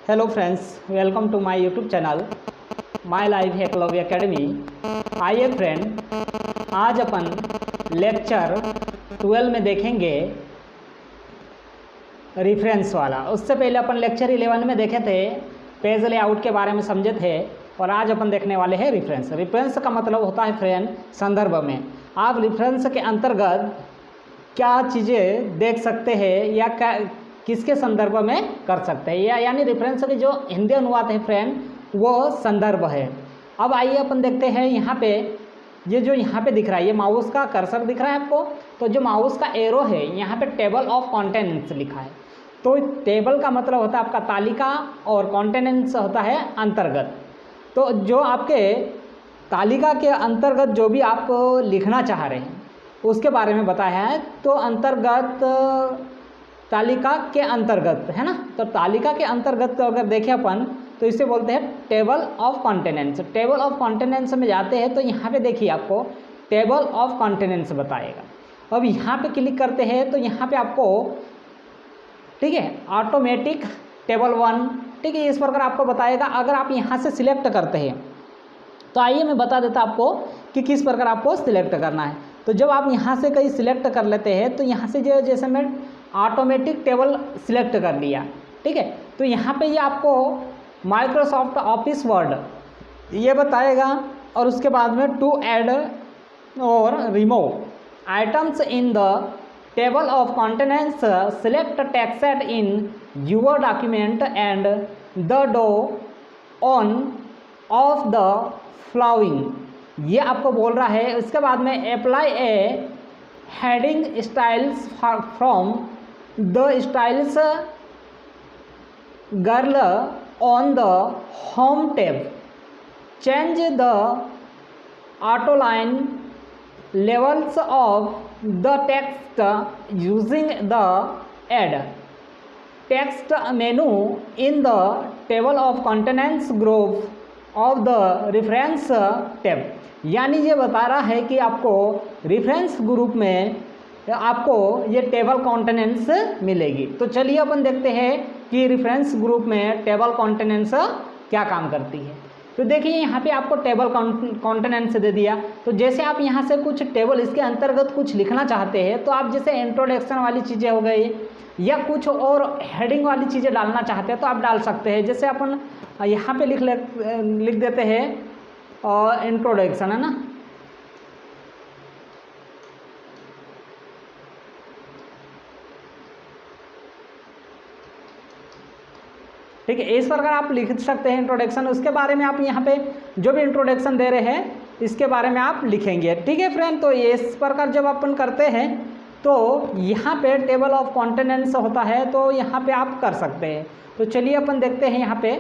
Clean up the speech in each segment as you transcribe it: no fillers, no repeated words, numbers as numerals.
Hello friends, welcome to my YouTube channel my life Eklavya academy. आइए friend, आज अपन lecture 12 में देखेंगे रेफरेंस वाला। उससे पहले अपन लेक्चर 11 में देखे थे, पेज लेआउट के बारे में समझे थे, और आज अपन देखने वाले हैं रेफरेंस। रेफरेंस का मतलब होता है फ्रेंड संदर्भ में। आप रेफरेंस के अंतर्गत क्या चीज़ें देख सकते हैं या क्या किसके संदर्भ में कर सकते हैं, या यानी रेफरेंस के जो हिंदी अनुवाद है फ्रेंड वो संदर्भ है। अब आइए अपन देखते हैं यहाँ पे, ये जो यहाँ पे दिख रहा है, ये माउस का कर्सर दिख रहा है आपको। तो जो माउस का एरो है यहाँ पे टेबल ऑफ कंटेंट्स लिखा है। तो टेबल का मतलब होता है आपका तालिका और कंटेंट्स होता है अंतर्गत। तो जो आपके तालिका के अंतर्गत जो भी आप लिखना चाह रहे हैं उसके बारे में बताया है। तो अंतर्गत तालिका के अंतर्गत है ना, तो तालिका के अंतर्गत अगर देखें अपन तो इसे बोलते हैं table of contents. Table of contents में जाते हैं तो यहाँ पे देखिए आपको टेबल ऑफ कंटेंट्स बताएगा। अब यहाँ पे क्लिक करते हैं तो यहाँ पे आपको ठीक है ऑटोमेटिक टेबल 1 ठीक है इस प्रकार आपको बताएगा। अगर आप यहाँ से सिलेक्ट करते हैं तो आइए मैं बता देता आपको कि किस प्रकार आपको सिलेक्ट करना है। तो जब आप यहाँ से कहीं सिलेक्ट कर लेते हैं तो यहाँ से जो जैसे मैं ऑटोमेटिक टेबल सिलेक्ट कर लिया, ठीक है। तो यहाँ पे ये आपको माइक्रोसॉफ्ट ऑफिस वर्ड ये बताएगा, और उसके बाद में टू ऐड और remove items in the table of contents select text in your document and the do one of the following ये आपको बोल रहा है। उसके बाद में apply a heading styles from the styles gallery on the home tab change the outline levels of the text using the add text menu in the table of contents group of the reference tab. यानी ये बता रहा है कि आपको reference group में आपको ये टेबल कंटेंट्स मिलेगी। तो चलिए अपन देखते हैं कि रेफरेंस ग्रुप में टेबल कंटेंट्स क्या काम करती है। तो देखिए यहाँ पे आपको टेबल कंटेंट्स दे दिया। तो जैसे आप यहाँ से कुछ टेबल इसके अंतर्गत कुछ लिखना चाहते हैं तो आप जैसे इंट्रोडक्शन वाली चीज़ें हो गई या कुछ और हेडिंग वाली चीज़ें डालना चाहते हैं तो आप डाल सकते हैं। जैसे अपन यहाँ पे लिख देते हैं और इंट्रोडक्शन है ना, ठीक है। इस प्रकार आप लिख सकते हैं इंट्रोडक्शन। उसके बारे में आप यहाँ पे जो भी इंट्रोडक्शन दे रहे हैं इसके बारे में आप लिखेंगे, ठीक है फ्रेंड। तो इस प्रकार जब अपन करते हैं तो यहाँ पे टेबल ऑफ कंटेंट्स होता है, तो यहाँ पे आप कर सकते हैं। तो चलिए अपन देखते हैं यहाँ पे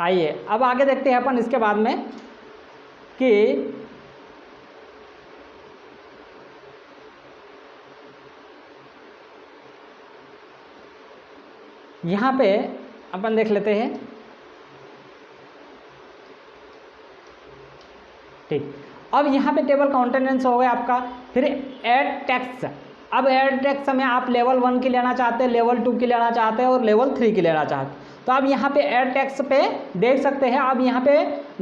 आइए अब आगे देखते हैं अपन इसके बाद में कि यहाँ पे अपन देख लेते हैं, ठीक। अब यहाँ पे टेबल कंटेंट्स हो गया आपका। फिर ऐड टेक्स्ट। अब ऐड टेक्स्ट में आप लेवल 1 की लेना चाहते हैं, लेवल 2 की लेना चाहते हैं और लेवल 3 की लेना चाहते हैं। तो आप यहाँ पे ऐड टेक्स्ट पे देख सकते हैं। अब यहाँ पे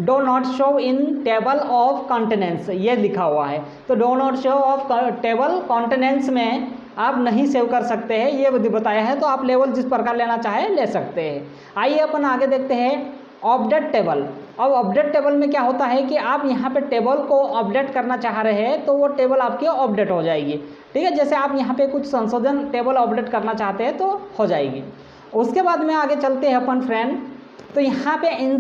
do not show in table of contents ये लिखा हुआ है। तो do not show off table contents में आप नहीं सेव कर सकते हैं, ये बताया है। तो आप लेवल जिस प्रकार लेना चाहे ले सकते हैं। आइए अपन आगे देखते हैं अपडेट टेबल। अब अपडेट टेबल में क्या होता है कि आप यहाँ पे टेबल को अपडेट करना चाह रहे हैं तो वो टेबल आपकी अपडेट हो जाएगी, ठीक है। जैसे आप यहाँ पे कुछ संशोधन टेबल अपडेट करना चाहते हैं तो हो जाएगी। उसके बाद में आगे चलते हैं अपन फ्रेंड। तो यहाँ पे इन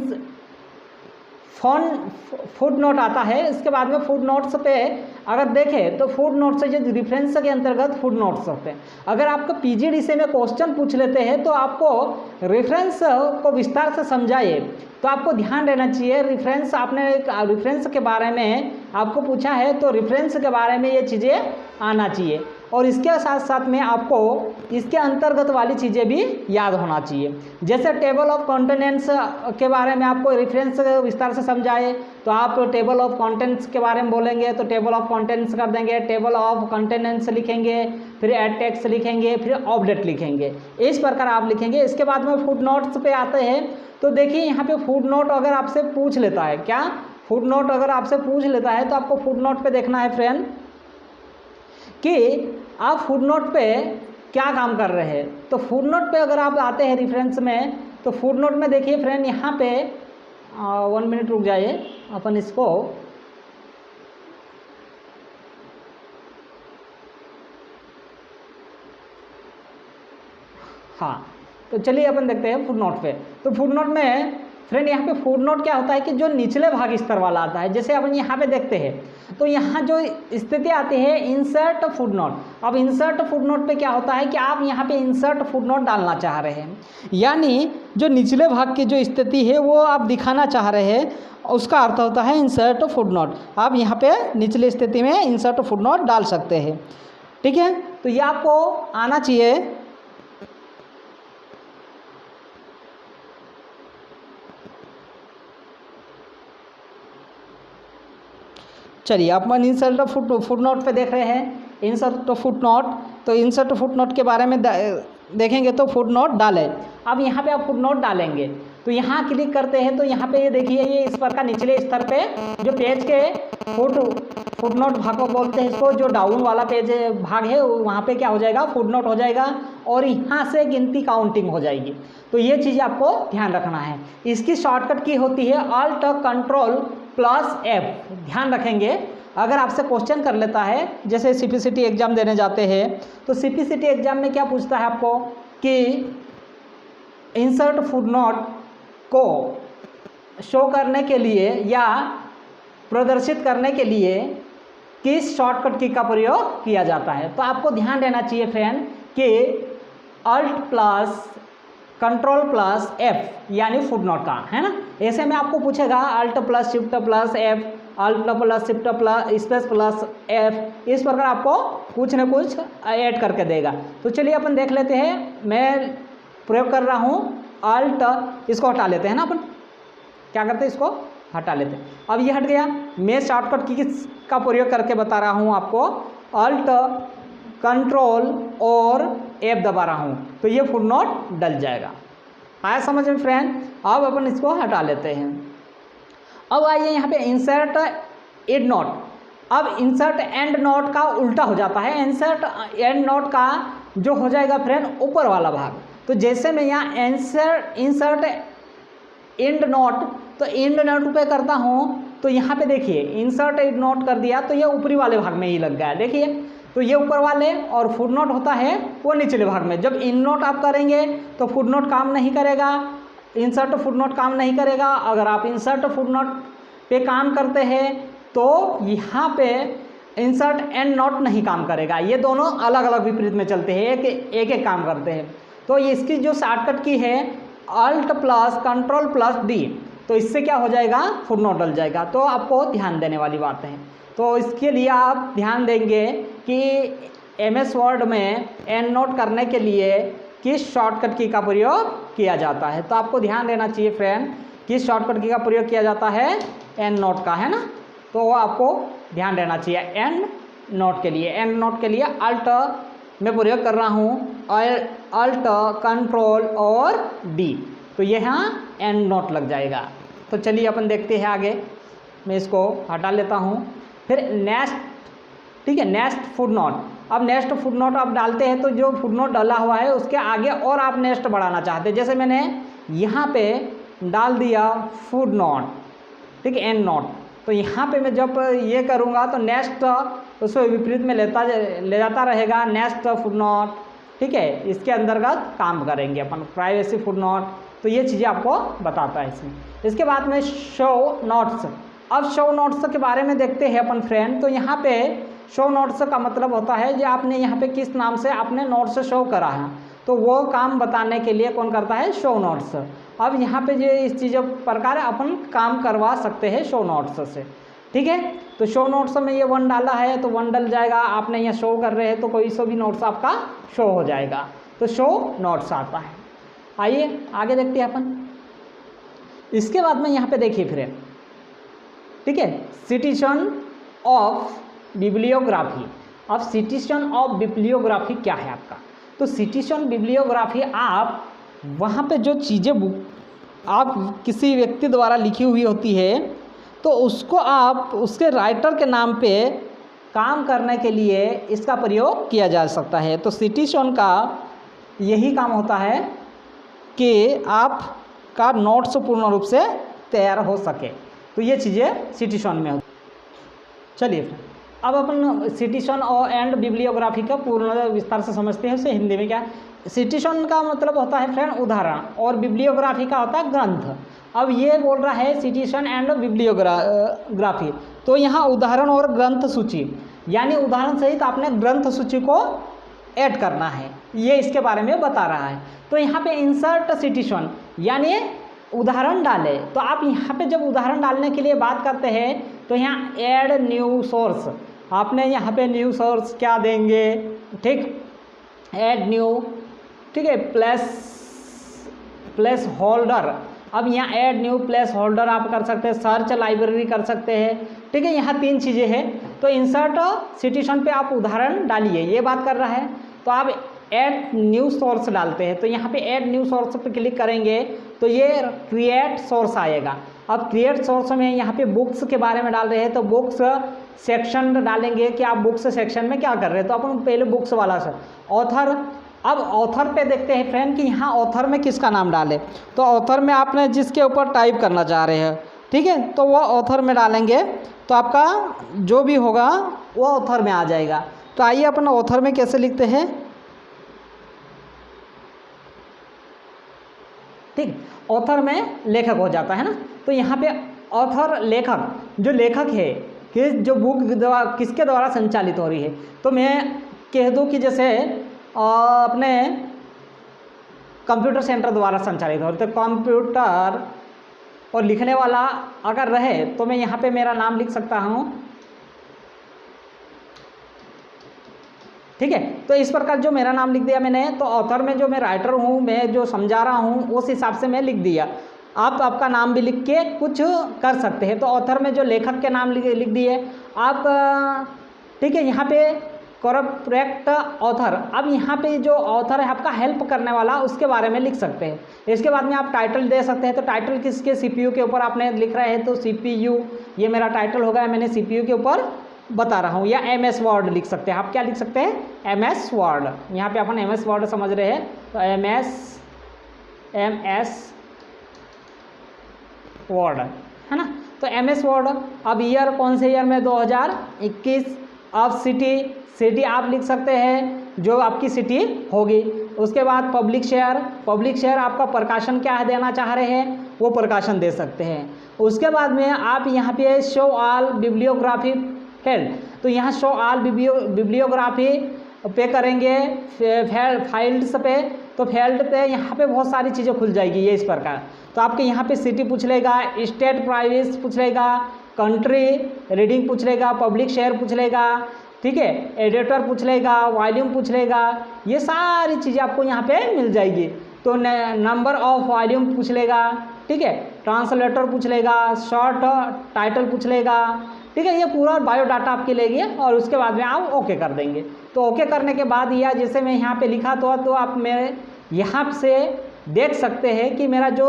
फुट नोट आता है। इसके बाद में फुट नोट्स पे अगर देखें तो फुट नोट्स जो रेफरेंस के अंतर्गत फुट नोट्स होते हैं। अगर आपको पीजीडीसी में क्वेश्चन पूछ लेते हैं तो आपको रेफरेंस को विस्तार से समझाइए तो आपको ध्यान देना चाहिए। रेफरेंस आपने रेफरेंस के बारे में आपको पूछा है तो रेफरेंस के बारे में ये चीज़ें आना चाहिए। और इसके साथ साथ में आपको इसके अंतर्गत वाली चीज़ें भी याद होना चाहिए। जैसे टेबल ऑफ कंटेनेंट्स के बारे में आपको रेफरेंस विस्तार से समझाए तो आप टेबल ऑफ कंटेंट्स के बारे में बोलेंगे तो टेबल ऑफ कंटेंट्स कर देंगे, टेबल ऑफ कंटेनेंट्स लिखेंगे, फिर एड टेक्स्ट लिखेंगे, फिर अपडेट लिखेंगे, इस प्रकार आप लिखेंगे। इसके बाद में फुट नोट्स पे आते हैं तो देखिए यहाँ पे फुट नोट अगर आपसे पूछ लेता है, क्या फुट नोट अगर आपसे पूछ लेता है तो आपको फुट नोट पे देखना है फ्रेंड कि आप फुट नोट पे क्या काम कर रहे हैं। तो फुट नोट पे अगर आप आते हैं रेफरेंस में तो फुट नोट में देखिए फ्रेंड यहाँ पे 1 मिनट रुक जाइए, अपन इसको हाँ तो चलिए अपन देखते हैं फुट नोट पे। तो फुट नोट में फ्रेंड यहाँ पे फुट नोट क्या होता है कि जो निचले भाग स्तर वाला आता है। जैसे अपन यहाँ पे देखते हैं तो यहाँ जो स्थिति आती है इंसर्ट फुट नोट। अब इंसर्ट फुट नोट पे क्या होता है कि आप यहाँ पे इंसर्ट फुट नोट डालना चाह रहे हैं, यानी जो निचले भाग की जो स्थिति है वो आप दिखाना चाह रहे हैं, उसका अर्थ होता है इंसर्ट फुट नोट। आप यहाँ पे निचली स्थिति में इंसर्ट फुट नोट डाल सकते हैं, ठीक है। तो ये आपको आना चाहिए। चलिए अपन इंसर्ट फुट नोट पे देख रहे हैं, इंसर्ट फुट नोट। तो इंसर्ट फुट नोट के बारे में देखेंगे तो फुट नोट डालें। अब यहाँ पे आप फुट नोट डालेंगे तो यहाँ क्लिक करते हैं तो यहाँ पे ये देखिए ये इस पर का निचले स्तर पे जो पेज के फुट नोट भाग को बोलते हैं इसको, जो डाउन वाला पेज भाग है वहाँ पे क्या हो जाएगा फुट नोट हो जाएगा और यहाँ से गिनती काउंटिंग हो जाएगी। तो ये चीज़ आपको ध्यान रखना है। इसकी शॉर्टकट की होती है Alt Control + F। ध्यान रखेंगे अगर आपसे क्वेश्चन कर लेता है, जैसे CPCT एग्ज़ाम देने जाते हैं तो CPCT एग्ज़ाम में क्या पूछता है आपको कि इंसर्ट फुट नोट को शो करने के लिए या प्रदर्शित करने के लिए किस शॉर्टकट की का प्रयोग किया जाता है। तो आपको ध्यान देना चाहिए फ्रेंड कि Alt + Control + F यानी फुट नोट का, है ना। ऐसे में आपको पूछेगा Alt + Shift + F, Alt + Shift + F, इस प्रकार आपको कुछ न कुछ ऐड करके देगा। तो चलिए अपन देख लेते हैं, मैं प्रयोग कर रहा हूँ Alt, इसको हटा लेते हैं ना, अपन क्या करते हैं इसको हटा लेते हैं। अब ये हट गया, मैं शॉर्टकट की का प्रयोग करके बता रहा हूँ आपको, Alt Control और F दबा रहा हूँ तो ये फुट नोट डल जाएगा। आया समझ में फ्रेंड। अब अपन इसको हटा लेते हैं। अब आइए यहाँ पे इंसर्ट एंड नोट। अब इंसर्ट एंड नोट का उल्टा हो जाता है। इंसर्ट एंड नोट का जो हो जाएगा फ्रेंड ऊपर वाला भाग। तो जैसे मैं यहाँ इंसर्ट एंड नोट, तो एंड नोट पे करता हूँ तो यहाँ पे देखिए इंसर्ट एंड नोट कर दिया तो ये ऊपरी वाले भाग में ही लग गया, देखिए। तो ये ऊपर वाले और फुट नोट होता है वो निचले भाग में। जब इन नोट आप करेंगे तो फुट नोट काम नहीं करेगा, इंसर्ट फुट नोट काम नहीं करेगा। अगर आप इंसर्ट फुट नोट पे काम करते हैं तो यहाँ पे इंसर्ट एंड नोट नहीं काम करेगा। ये दोनों अलग अलग विपरीत में चलते हैं, एक एक काम करते हैं। तो इसकी जो शॉर्टकट की है Alt + Control + D, तो इससे क्या हो जाएगा फुट नोट डल जाएगा। तो आपको ध्यान देने वाली बात है। तो इसके लिए आप ध्यान देंगे कि MS वर्ड में एंड नोट करने के लिए किस शॉर्टकट की का प्रयोग किया जाता है। तो आपको ध्यान देना चाहिए फ्रेंड, किस शॉर्टकट की का प्रयोग किया जाता है एंड नोट का, है ना। तो आपको ध्यान देना चाहिए एंड नोट के लिए। एंड नोट के लिए Alt मैं प्रयोग कर रहा हूँ, Alt Control और D, तो यहाँ एंड नोट लग जाएगा। तो चलिए अपन देखते हैं आगे। मैं इसको हटा लेता हूँ। फिर नेक्स्ट, ठीक है, नेक्स्ट फुट नोट। अब नेक्स्ट फुट नोट आप डालते हैं तो जो फुट नोट डाला हुआ है उसके आगे और आप नेक्स्ट बढ़ाना चाहते हैं। जैसे मैंने यहाँ पे डाल दिया फुट नोट, ठीक है, एंड नोट। तो यहाँ पे मैं जब ये करूँगा तो नेक्स्ट उसको विपरीत में ले जाता रहेगा, नेक्स्ट फुट नोट, ठीक है। इसके अंतर्गत काम करेंगे अपन प्राइवेसी फुट नोट। तो ये चीज़ें आपको बताता है इसमें। इसके बाद में शो नोट्स। अब शो नोट्स के बारे में देखते हैं अपन फ्रेंड। तो यहाँ पे शो नोट्स का मतलब होता है जो आपने यहाँ पे किस नाम से आपने नोट्स शो करा है, तो वो काम बताने के लिए कौन करता है शो नोट्स। अब यहाँ पे जो इस चीज़ों प्रकार अपन काम करवा सकते हैं शो नोट्स से। ठीक है। तो शो नोट्स में ये 1 डाला है तो 1 डल जाएगा, आपने यहाँ शो कर रहे हैं तो कोई सा भी नोट्स आपका शो हो जाएगा, तो शो नोट्स आता है। आइए आगे देखते हैं अपन। इसके बाद में यहाँ पे देखिए फ्रेंड, ठीक है, सिटीजन ऑफ बिब्लियोग्राफी। अब सिटीजन ऑफ बिब्लियोग्राफी क्या है आपका, तो सिटीजन बिब्लियोग्राफी आप वहाँ पे जो चीज़ें आप किसी व्यक्ति द्वारा लिखी हुई होती है तो उसको आप उसके राइटर के नाम पे काम करने के लिए इसका प्रयोग किया जा सकता है। तो सिटीजन का यही काम होता है कि आपका नोट्स पूर्ण रूप से तैयार हो सके, तो ये चीज़ें सिटीजन में होती। चलिए अब अपन सिटीजन और एंड बिब्लियोग्राफी का पूर्ण विस्तार से समझते हैं। उसे हिंदी में क्या, सिटीजन का मतलब होता है फ्रेंड उदाहरण, और बिब्लियोग्राफी का होता है ग्रंथ। अब ये बोल रहा है सिटीजन एंड बिब्लियोग्राफी, तो यहाँ उदाहरण और ग्रंथ सूची, यानी उदाहरण सहित आपने ग्रंथ सूची को ऐड करना है, ये इसके बारे में बता रहा है। तो यहाँ पे इंसर्ट सिटीजन यानी उदाहरण डाले, तो आप यहाँ पे जब उदाहरण डालने के लिए बात करते हैं तो यहाँ ऐड न्यू सोर्स, आपने यहाँ पे न्यू सोर्स क्या देंगे, ठीक, ऐड न्यू, ठीक है, प्लेस होल्डर। अब यहाँ ऐड न्यू प्लेस होल्डर आप कर सकते हैं, सर्च लाइब्रेरी कर सकते हैं, ठीक है, यहाँ 3 चीज़ें हैं। तो इंसर्ट सिटीजन पे आप उदाहरण डालिए, ये बात कर रहा है, तो आप ऐड न्यू सोर्स डालते हैं, तो यहाँ पे ऐड न्यू सोर्स पे क्लिक करेंगे तो ये क्रिएट सोर्स आएगा। अब क्रिएट सोर्स में यहाँ पे बुक्स के बारे में डाल रहे हैं, तो बुक्स सेक्शन डालेंगे कि आप बुक्स सेक्शन में क्या कर रहे हैं, तो अपन पहले बुक्स वाला से ऑथर। अब ऑथर पे देखते हैं फ्रेंड कि यहाँ ऑथर में किसका नाम डालें, तो ऑथर में आपने जिसके ऊपर टाइप करना चाह रहे हैं, ठीक है, तो वह ऑथर में डालेंगे तो आपका जो भी होगा वो ऑथर में आ जाएगा। तो आइए अपन ऑथर में कैसे लिखते हैं, ठीक, ऑथर में लेखक हो जाता है ना। तो यहाँ पे ऑथर लेखक, जो लेखक है कि जो बुक किसके द्वारा संचालित हो रही है, तो मैं कह दूँ कि जैसे अपने कंप्यूटर सेंटर द्वारा संचालित हो रही, तो कंप्यूटर और लिखने वाला अगर रहे तो मैं यहाँ पे मेरा नाम लिख सकता हूँ, ठीक है। तो इस प्रकार जो मेरा नाम लिख दिया मैंने, तो ऑथर में जो मैं राइटर हूँ, मैं जो समझा रहा हूँ उस हिसाब से मैं लिख दिया। आप आपका नाम भी लिख के कुछ कर सकते हैं। तो ऑथर में जो लेखक के नाम लिख दिए आप, ठीक है। यहाँ पे करेक्ट ऑथर, अब यहाँ पे जो ऑथर है आपका हेल्प करने वाला, उसके बारे में लिख सकते हैं। इसके बाद में आप टाइटल दे सकते हैं, तो टाइटल किसके, सीपीयू के ऊपर आपने लिख रहे हैं, तो सीपीयू ये मेरा टाइटल होगा, मैंने सीपीयू के ऊपर बता रहा हूँ। या एमएस वर्ड लिख सकते हैं, आप क्या लिख सकते हैं, एमएस वर्ड। यहाँ पे अपन एमएस वर्ड समझ रहे हैं, तो एमएस वर्ड है ना। तो एमएस वर्ड। अब ईयर कौन से ईयर में, 2021। अब सिटी आप लिख सकते हैं जो आपकी सिटी होगी। उसके बाद पब्लिक शेयर आपका प्रकाशन क्या है देना चाह रहे हैं, वो प्रकाशन दे सकते हैं। उसके बाद में आप यहाँ पे शो ऑल बिब्लियोग्राफी फील्ड, तो यहाँ शो ऑल बिब्लियोग्राफी पे करेंगे, फाइल्ड्स पे, तो फील्ड पे यहाँ पे बहुत सारी चीज़ें खुल जाएगी ये इस प्रकार। तो आपके यहाँ पे सिटी पूछ लेगा, स्टेट प्राइवेट पूछ लेगा, कंट्री रीडिंग पूछ लेगा, पब्लिक शेयर पूछ लेगा, ठीक है, एडिटर पूछ लेगा, वॉल्यूम पूछ लेगा, ये सारी चीज़ें आपको यहाँ पे मिल जाएगी। तो नंबर ऑफ वॉल्यूम पूछ लेगा, ठीक है, ट्रांसलेटर पूछ लेगा, शॉर्ट टाइटल पूछ लेगा, ठीक है, ये पूरा बायोडाटा आपके लेंगे और उसके बाद में आप ओके कर देंगे। तो ओके करने के बाद या जैसे मैं यहाँ पे लिखा तो आप मेरे यहाँ से देख सकते हैं कि मेरा जो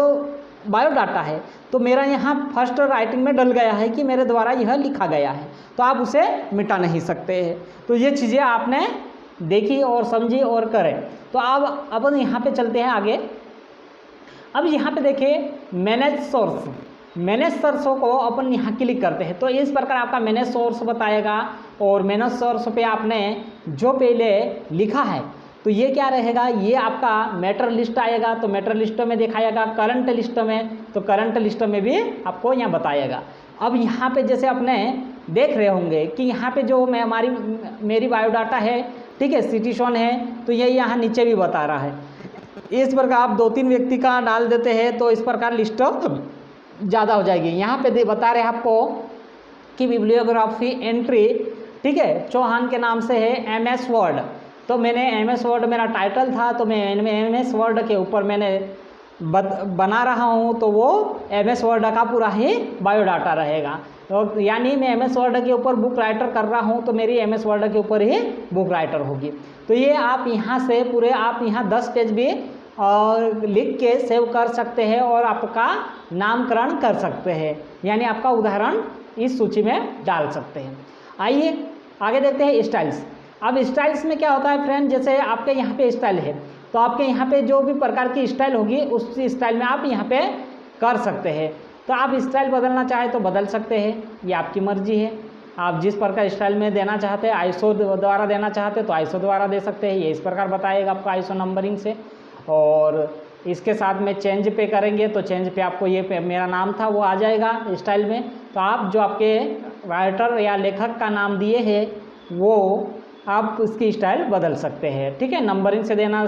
बायोडाटा है तो मेरा यहाँ फर्स्ट राइटिंग में डल गया है कि मेरे द्वारा यह लिखा गया है, तो आप उसे मिटा नहीं सकते हैं। तो ये चीज़ें आपने देखी और समझी और करें। तो अब अपन यहाँ पे चलते हैं आगे। अब यहाँ पे देखिए मैनेज सोर्सों को अपन यहाँ क्लिक करते हैं, तो इस प्रकार आपका मैनेज सोर्स बताएगा। और मैनेज सोर्स पे आपने जो पहले लिखा है तो ये क्या रहेगा, ये आपका मैटर लिस्ट आएगा, तो मैटर लिस्ट में दिखाएगा। करंट लिस्ट में, तो करंट लिस्ट में भी आपको यहाँ बताएगा। अब यहाँ पे जैसे अपने देख रहे होंगे कि यहाँ पे जो मेरी बायोडाटा है, ठीक है, सिटीजन है, तो ये यहाँ नीचे भी बता रहा है। इस प्रकार आप 2-3 व्यक्ति का डाल देते हैं तो इस प्रकार लिस्ट ज़्यादा हो जाएगी। यहाँ पे बता रहे हैं आपको की बिब्लियोग्राफी एंट्री, ठीक है, चौहान के नाम से है MS वर्ड। तो मैंने MS वर्ड मेरा टाइटल था, तो मैं MS वर्ड के ऊपर मैंने बना रहा हूँ, तो वो MS वर्ड का पूरा ही बायोडाटा रहेगा। तो यानी मैं MS वर्ड के ऊपर बुक राइटर कर रहा हूँ, तो मेरी MS वर्ड के ऊपर ही बुक राइटर होगी। तो ये आप यहाँ से पूरे आप यहाँ 10 पेज भी और लिख के सेव कर सकते हैं और आपका नामकरण कर सकते हैं, यानी आपका उदाहरण इस सूची में डाल सकते हैं। आइए आगे देखते हैं स्टाइल्स। अब स्टाइल्स में क्या होता है फ्रेंड, जैसे आपके यहाँ पे स्टाइल है, तो आपके यहाँ पे जो भी प्रकार की स्टाइल होगी उस स्टाइल में आप यहाँ पे कर सकते हैं। तो आप स्टाइल बदलना चाहे तो बदल सकते हैं, ये आपकी मर्जी है। आप जिस प्रकार स्टाइल में देना चाहते हैं, आईएसओ द्वारा देना चाहते हैं तो आईएसओ द्वारा दे सकते हैं, ये इस प्रकार बताएगा आपको आईएसओ नंबरिंग से। और इसके साथ में चेंज पे करेंगे तो चेंज पे आपको ये मेरा नाम था वो आ जाएगा स्टाइल में। तो आप जो आपके राइटर या लेखक का नाम दिए हैं वो आप उसकी स्टाइल बदल सकते हैं, ठीक है। नंबरिंग से देना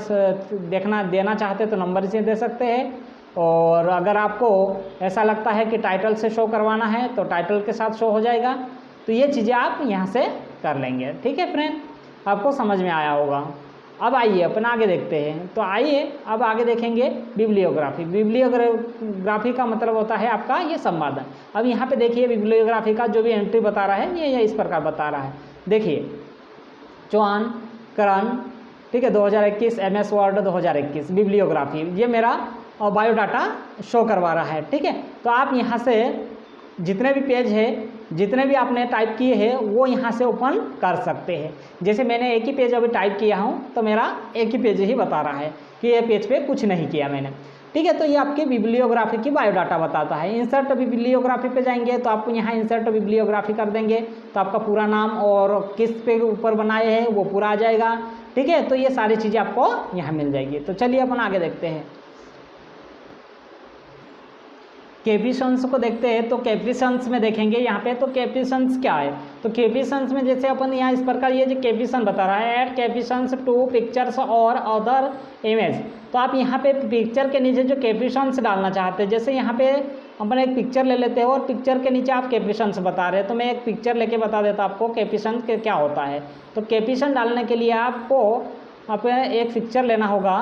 चाहते हैं तो नंबरिंग से दे सकते हैं। और अगर आपको ऐसा लगता है कि टाइटल से शो करवाना है तो टाइटल के साथ शो हो जाएगा। तो ये चीज़ें आप यहाँ से कर लेंगे, ठीक है फ्रेंड, आपको समझ में आया होगा। अब आइए अपन आगे देखते हैं। तो आइए अब आगे देखेंगे बिब्लियोग्राफी। बिब्लियोग्राफी का मतलब होता है आपका ये संपादन। अब यहाँ पे देखिए बिब्लियोग्राफी का जो भी एंट्री बता रहा है ये इस प्रकार बता रहा है। देखिए चौहान करण, ठीक है, 2021 MS वर्ड 2021 बिब्लियोग्राफी, ये मेरा बायोडाटा शो करवा रहा है, ठीक है। तो आप यहाँ से जितने भी पेज है, जितने भी आपने टाइप किए हैं वो यहाँ से ओपन कर सकते हैं। जैसे मैंने एक ही पेज अभी टाइप किया हूँ तो मेरा एक ही पेज ही बता रहा है कि ये पेज पे कुछ नहीं किया मैंने, ठीक है। तो ये आपकी बिब्लियोग्राफी की बायोडाटा बताता है। इंसर्ट बिब्लियोग्राफी पे जाएंगे तो आपको यहाँ इंसर्ट बिब्लियोग्राफी कर देंगे तो आपका पूरा नाम और किस पे ऊपर बनाए हैं वो पूरा आ जाएगा, ठीक है। तो ये सारी चीज़ें आपको यहाँ मिल जाएगी। तो चलिए अपन आगे देखते हैं, कैप्शंस को देखते हैं। तो कैप्शंस में देखेंगे यहाँ पे, तो कैप्शंस क्या है। तो कैप्शंस में जैसे अपन यहाँ इस प्रकार ये जो कैप्शन बता रहा है, ऐड कैप्शंस टू पिक्चर्स और अदर इमेज। तो आप यहाँ पे पिक्चर के नीचे जो कैप्शंस डालना चाहते हैं, जैसे यहाँ पे अपन एक पिक्चर ले लेते हैं और पिक्चर के नीचे आप कैप्शंस बता रहे हैं, तो मैं एक पिक्चर लेके बता देता आपको कैप्शन के क्या होता है। तो कैप्शन डालने के लिए आपको एक पिक्चर लेना होगा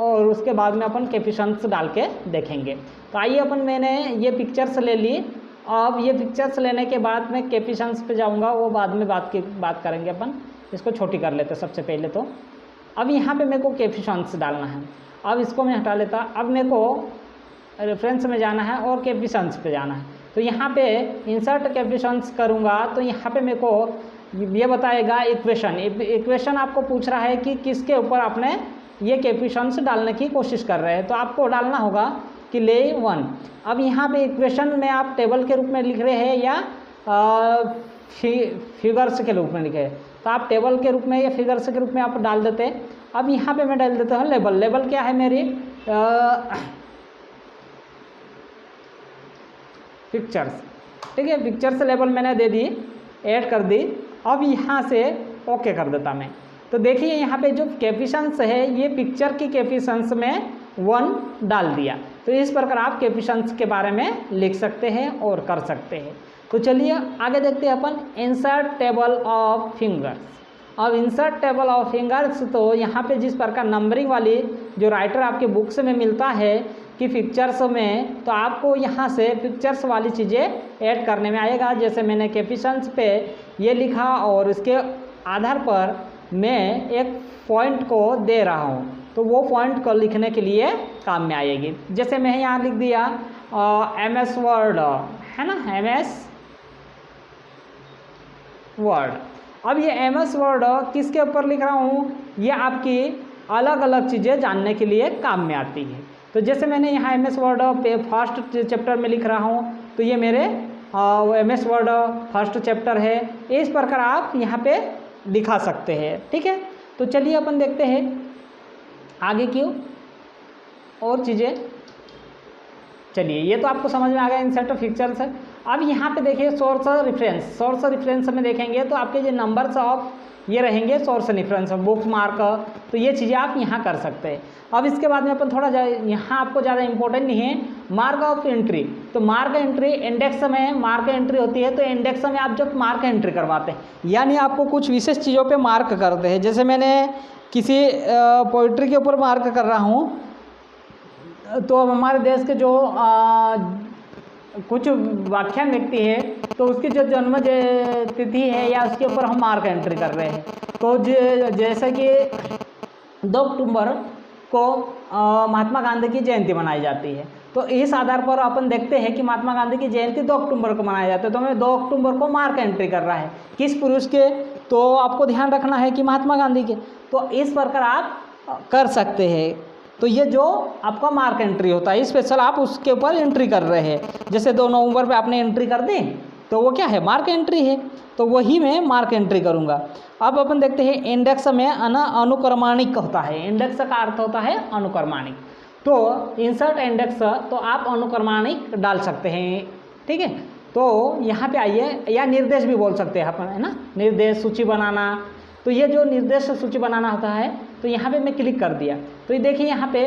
और उसके बाद में अपन कैप्शंस डाल के देखेंगे। तो आइए अपन मैंने ये पिक्चर्स ले ली। अब ये पिक्चर्स लेने के बाद मैं कैप्शंस पे जाऊंगा, वो बाद में बात करेंगे अपन। इसको छोटी कर लेते हैं सबसे पहले। तो अब यहाँ पे मेरे को कैप्शंस डालना है, अब इसको मैं हटा लेता। अब मेरे को रेफरेंस में जाना है और कैप्शंस पे जाना है। तो यहाँ पे इंसर्ट कैप्शंस करूँगा तो यहाँ पे मेरे को ये बताएगा इक्वेशन आपको पूछ रहा है कि किसके ऊपर आपने ये कैप्शंस डालने की कोशिश कर रहे हैं। तो आपको डालना होगा कि ले 1। अब यहाँ पे इक्वेशन में आप टेबल के रूप में लिख रहे हैं या फिगर्स के रूप में लिखे हैं, तो आप टेबल के रूप में या फिगर्स के रूप में आप डाल देते हैं। अब यहाँ पे मैं डाल देता हूँ लेबल। लेबल क्या है मेरी पिक्चर्स, ठीक है। पिक्चर्स लेबल मैंने दे दी, ऐड कर दी। अब यहाँ से ओके कर देता मैं। तो देखिए यहाँ पे जो कैप्शंस है ये पिक्चर की कैप्शंस में 1 डाल दिया। तो इस प्रकार आप कैप्शंस के बारे में लिख सकते हैं और कर सकते हैं। तो चलिए आगे देखते हैं अपन इंसर्ट टेबल ऑफ फिंगर्स। अब इंसर्ट टेबल ऑफ फिंगर्स, तो यहाँ पे जिस प्रकार नंबरिंग वाली जो राइटर आपके बुक्स में मिलता है कि पिक्चर्स में, तो आपको यहाँ से पिक्चर्स वाली चीज़ें ऐड करने में आएगा। जैसे मैंने कैप्शंस पे ये लिखा और इसके आधार पर मैं एक पॉइंट को दे रहा हूँ, तो वो पॉइंट को लिखने के लिए काम में आएगी। जैसे मैं यहाँ लिख दिया MS वर्ड, है ना, MS वर्ड। अब ये MS वर्ड किसके ऊपर लिख रहा हूँ, ये आपकी अलग अलग चीज़ें जानने के लिए काम में आती है। तो जैसे मैंने यहाँ MS वर्ड पे फर्स्ट चैप्टर में लिख रहा हूँ, तो ये मेरे MS वर्ड फर्स्ट चैप्टर है। इस प्रकार आप यहाँ पे दिखा सकते हैं, ठीक है। तो चलिए अपन देखते हैं आगे क्यों और चीज़ें। चलिए ये तो आपको समझ में आ गया इंसर्ट पिक्चर्स है। अब यहाँ पे देखिए सोर्स रेफरेंस में देखेंगे तो आपके जो नंबर्स ऑफ ये रहेंगे सोर्स रेफरेंस, बुक मार्क, तो ये चीज़ें आप यहाँ कर सकते हैं। अब इसके बाद में अपन थोड़ा यहाँ आपको ज़्यादा इंपॉर्टेंट नहीं है, मार्क ऑफ एंट्री। तो मार्क एंट्री इंडेक्स में मार्क एंट्री होती है, तो इंडेक्स में आप जब मार्क एंट्री करवाते हैं यानी आपको कुछ विशेष चीज़ों पे मार्क करते हैं। जैसे मैंने किसी पोइट्री के ऊपर मार्क कर रहा हूँ, तो हमारे देश के जो कुछ व्याख्यान व्यक्ति है तो उसकी जो जन्म तिथि है या उसके ऊपर हम मार्क एंट्री कर रहे हैं। तो जैसे कि 2 अक्टूबर को महात्मा गांधी की जयंती मनाई जाती है, तो इस आधार पर अपन देखते हैं कि महात्मा गांधी की जयंती 2 अक्टूबर को मनाई जाती है, तो हमें 2 अक्टूबर को मार्क एंट्री कर रहा है किस पुरुष के, तो आपको ध्यान रखना है कि महात्मा गांधी के। तो इस प्रकार आप कर सकते हैं। तो ये जो आपका मार्क एंट्री होता है स्पेशल आप उसके ऊपर एंट्री कर रहे हैं। जैसे 2 नवंबर पे आपने एंट्री कर दी तो वो क्या है, मार्क एंट्री है, तो वही मैं मार्क एंट्री करूँगा। अब अपन देखते हैं इंडेक्स में अनुक्रमाणिक होता है। इंडेक्स का अर्थ होता है अनुक्रमाणिक। तो इंसर्ट इंडेक्स, तो आप अनुक्रमाणिक डाल सकते हैं, ठीक है। तो यहाँ पे आइए, या निर्देश भी बोल सकते हैं अपन, है ना, निर्देश सूची बनाना। तो ये जो निर्देश सूची बनाना होता है, तो यहाँ पे मैं क्लिक कर दिया, तो ये देखिए यहाँ पे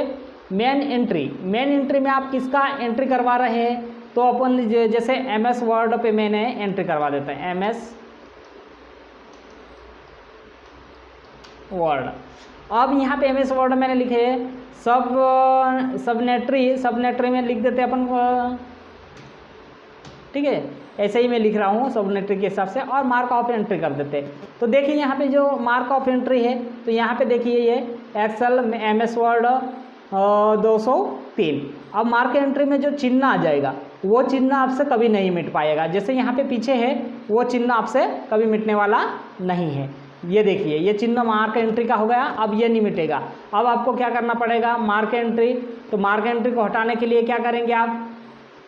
मेन एंट्री में आप किसका एंट्री करवा रहे हैं, तो अपन जैसे MS वर्ड पे मैंने एंट्री करवा देता है, MS वर्ड। अब यहाँ पे MS वर्ड मैंने लिखे सबनेटरी में लिख देते हैं अपन, ठीक है, ऐसे ही मैं लिख रहा हूँ सबनेटरी के हिसाब से, और मार्क ऑफ एंट्री कर देते हैं। तो देखिए यहाँ पे जो मार्क ऑफ एंट्री है, तो यहाँ पे देखिए ये एक्सेल MS वर्ड 203। अब मार्क एंट्री में जो चिन्ह आ जाएगा वो चिन्ह आपसे कभी नहीं मिट पाएगा। जैसे यहाँ पे पीछे है वो चिन्ह आपसे कभी मिटने वाला नहीं है। ये देखिए ये चिन्ह मार्क एंट्री का हो गया, अब ये नहीं मिटेगा। अब आपको क्या करना पड़ेगा, मार्क एंट्री, तो मार्क एंट्री को हटाने के लिए क्या करेंगे आप,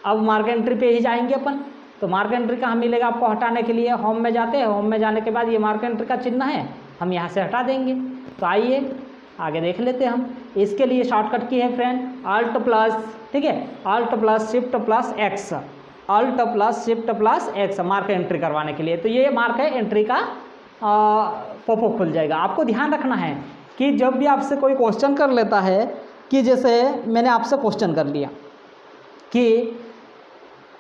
अब मार्क एंट्री पे ही जाएंगे अपन। तो मार्क एंट्री कहाँ मिलेगा आपको हटाने के लिए, होम में जाते हैं, होम में जाने के बाद ये मार्क एंट्री का चिन्ह है, हम यहाँ से हटा देंगे। तो आइए आगे देख लेते हैं हम। इसके लिए शॉर्टकट की है फ्रेंड Alt प्लस, ठीक है, Alt plus Shift plus X, Alt plus Shift plus X mark entry करवाने के लिए। तो ये मार्क है एंट्री का पॉपअप खुल जाएगा। आपको ध्यान रखना है कि जब भी आपसे कोई क्वेश्चन कर लेता है, कि जैसे मैंने आपसे क्वेश्चन कर लिया कि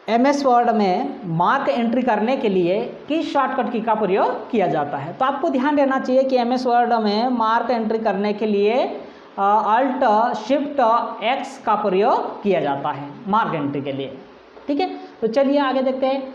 MS वर्ड में मार्क एंट्री करने के लिए किस शॉर्टकट की का प्रयोग किया जाता है, तो आपको ध्यान देना चाहिए कि MS वर्ड में मार्क एंट्री करने के लिए Alt Shift X का प्रयोग किया जाता है मार्क एंट्री के लिए, ठीक है। तो चलिए आगे देखते हैं।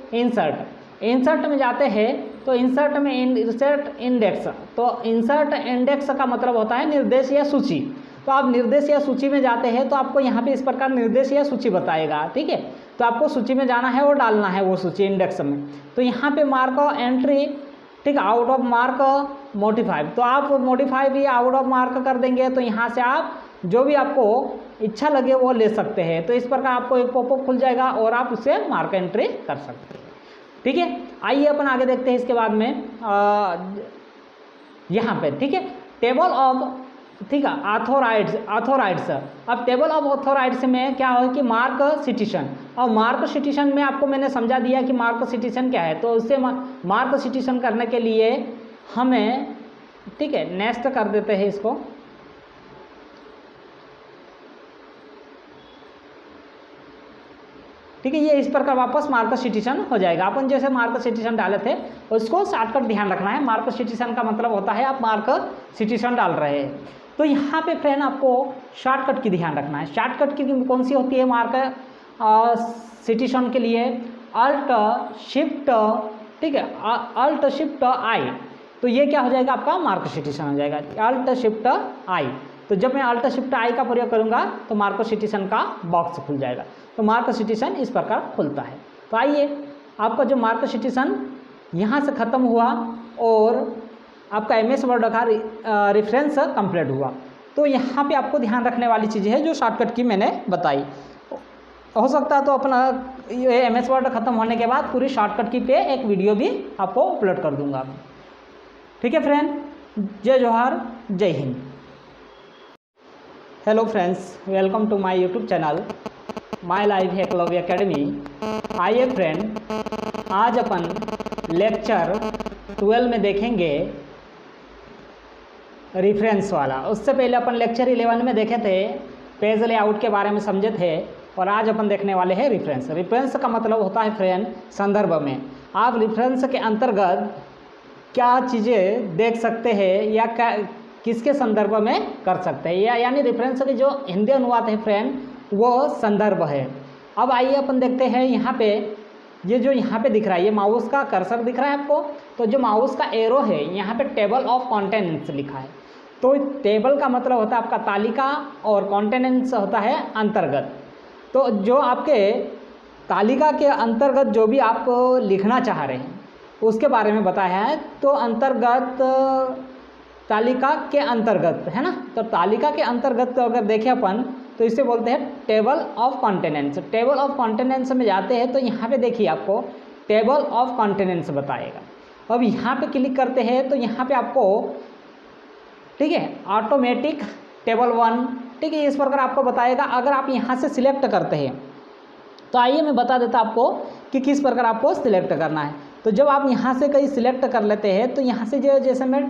इंसर्ट में जाते हैं, तो इंसर्ट में इंसर्ट इंडेक्स, तो इंसर्ट इंडेक्स का मतलब होता है निर्देश या सूची। तो आप निर्देश या सूची में जाते हैं, तो आपको यहाँ पे इस प्रकार निर्देश या सूची बताएगा, ठीक है। तो आपको सूची में जाना है और डालना है वो सूची इंडेक्स में। तो यहाँ पे मार्क एंट्री, ठीक है, आउट ऑफ मार्क मॉडिफाई, तो आप मॉडिफाई भी आउट ऑफ मार्क कर देंगे। तो यहाँ से आप जो भी आपको इच्छा लगे वो ले सकते हैं। तो इस प्रकार आपको एक पॉपअप खुल जाएगा और आप उससे मार्क एंट्री कर सकते हैं, ठीक है। आइए अपन आगे देखते हैं। इसके बाद में यहाँ पे, ठीक है, टेबल ऑफ, ठीक है, ऑथोराइड्स। अब टेबल ऑफ ऑथोराइड्स में क्या हो कि मार्क सिटीजन, और मार्क सिटीजन में आपको मैंने समझा दिया कि मार्क सिटीजन क्या है। तो उससे मार्क सिटीजन करने के लिए हमें, ठीक है, नेक्स्ट कर देते हैं इसको, ठीक है। ये इस प्रकार वापस मार्क सिटीजन हो जाएगा। अपन जैसे मार्क सिटीजन डाले थे उसको शॉर्टकट ध्यान रखना है। मार्क सिटीजन का मतलब होता है आप मार्क सिटीजन डाल रहे हैं। तो यहाँ पे फ्रेंड आपको शॉर्टकट की ध्यान रखना है। शॉर्टकट की कौन सी होती है मार्क सिटीजन के लिए, Alt Shift, ठीक है, Alt Shift I। तो ये क्या हो जाएगा आपका मार्क सिटीजन हो जाएगा, Alt Shift I। तो जब मैं Alt Shift I का प्रयोग करूँगा तो मार्क सिटीजन का बॉक्स खुल जाएगा। तो मार्क सिटीजन इस प्रकार खुलता है। तो आइए आपका जो मार्क सिटीजन यहाँ से ख़त्म हुआ और आपका MS वर्ड का रेफरेंस कंप्लीट हुआ। तो यहाँ पे आपको ध्यान रखने वाली चीज़ें है जो शॉर्टकट की मैंने बताई। हो सकता है तो अपना ये MS वर्ड ख़त्म होने के बाद पूरी शॉर्टकट की पे एक वीडियो भी आपको अपलोड कर दूंगा, ठीक है फ्रेंड। जय जोहार, जय हिंद। Hello friends, welcome to my YouTube channel my life Eklavya academy. आइए फ्रेंड, आज अपन लेक्चर 12 में देखेंगे रेफरेंस वाला। उससे पहले अपन लेक्चर 11 में देखे थे, पेज लेआउट के बारे में समझे थे और आज अपन देखने वाले हैं रिफरेंस। रिफरेंस का मतलब होता है फ्रेंड संदर्भ में। आप रिफरेंस के अंतर्गत क्या चीज़ें देख सकते हैं या किसके संदर्भ में कर सकते हैं, या यानी रिफरेंस के जो हिंदी अनुवाद है फ्रेंड वो संदर्भ है। अब आइए अपन देखते हैं यहाँ पे, ये जो यहाँ पे दिख रहा है ये माउस का कर्सर दिख रहा है आपको, तो जो माउस का एरो है यहाँ पे टेबल ऑफ कंटेंट्स लिखा है। तो टेबल का मतलब होता है आपका तालिका और कंटेंट्स होता है अंतर्गत। तो जो आपके तालिका के अंतर्गत जो भी आप लिखना चाह रहे हैं उसके बारे में बताया है। तो अंतर्गत तालिका के अंतर्गत है ना, तो तालिका के अंतर्गत तो अगर देखें अपन तो इसे बोलते हैं table of contents. Table of contents में जाते हैं तो यहाँ पे देखिए आपको टेबल ऑफ कंटेंट्स बताएगा। अब यहाँ पे क्लिक करते हैं तो यहाँ पे आपको ठीक है ऑटोमेटिक टेबल 1 ठीक है इस प्रकार आपको बताएगा। अगर आप यहाँ से सिलेक्ट करते हैं तो आइए मैं बता देता आपको कि किस प्रकार आपको सिलेक्ट करना है। तो जब आप यहाँ से कहीं सिलेक्ट कर लेते हैं तो यहाँ से जो जैसे मैं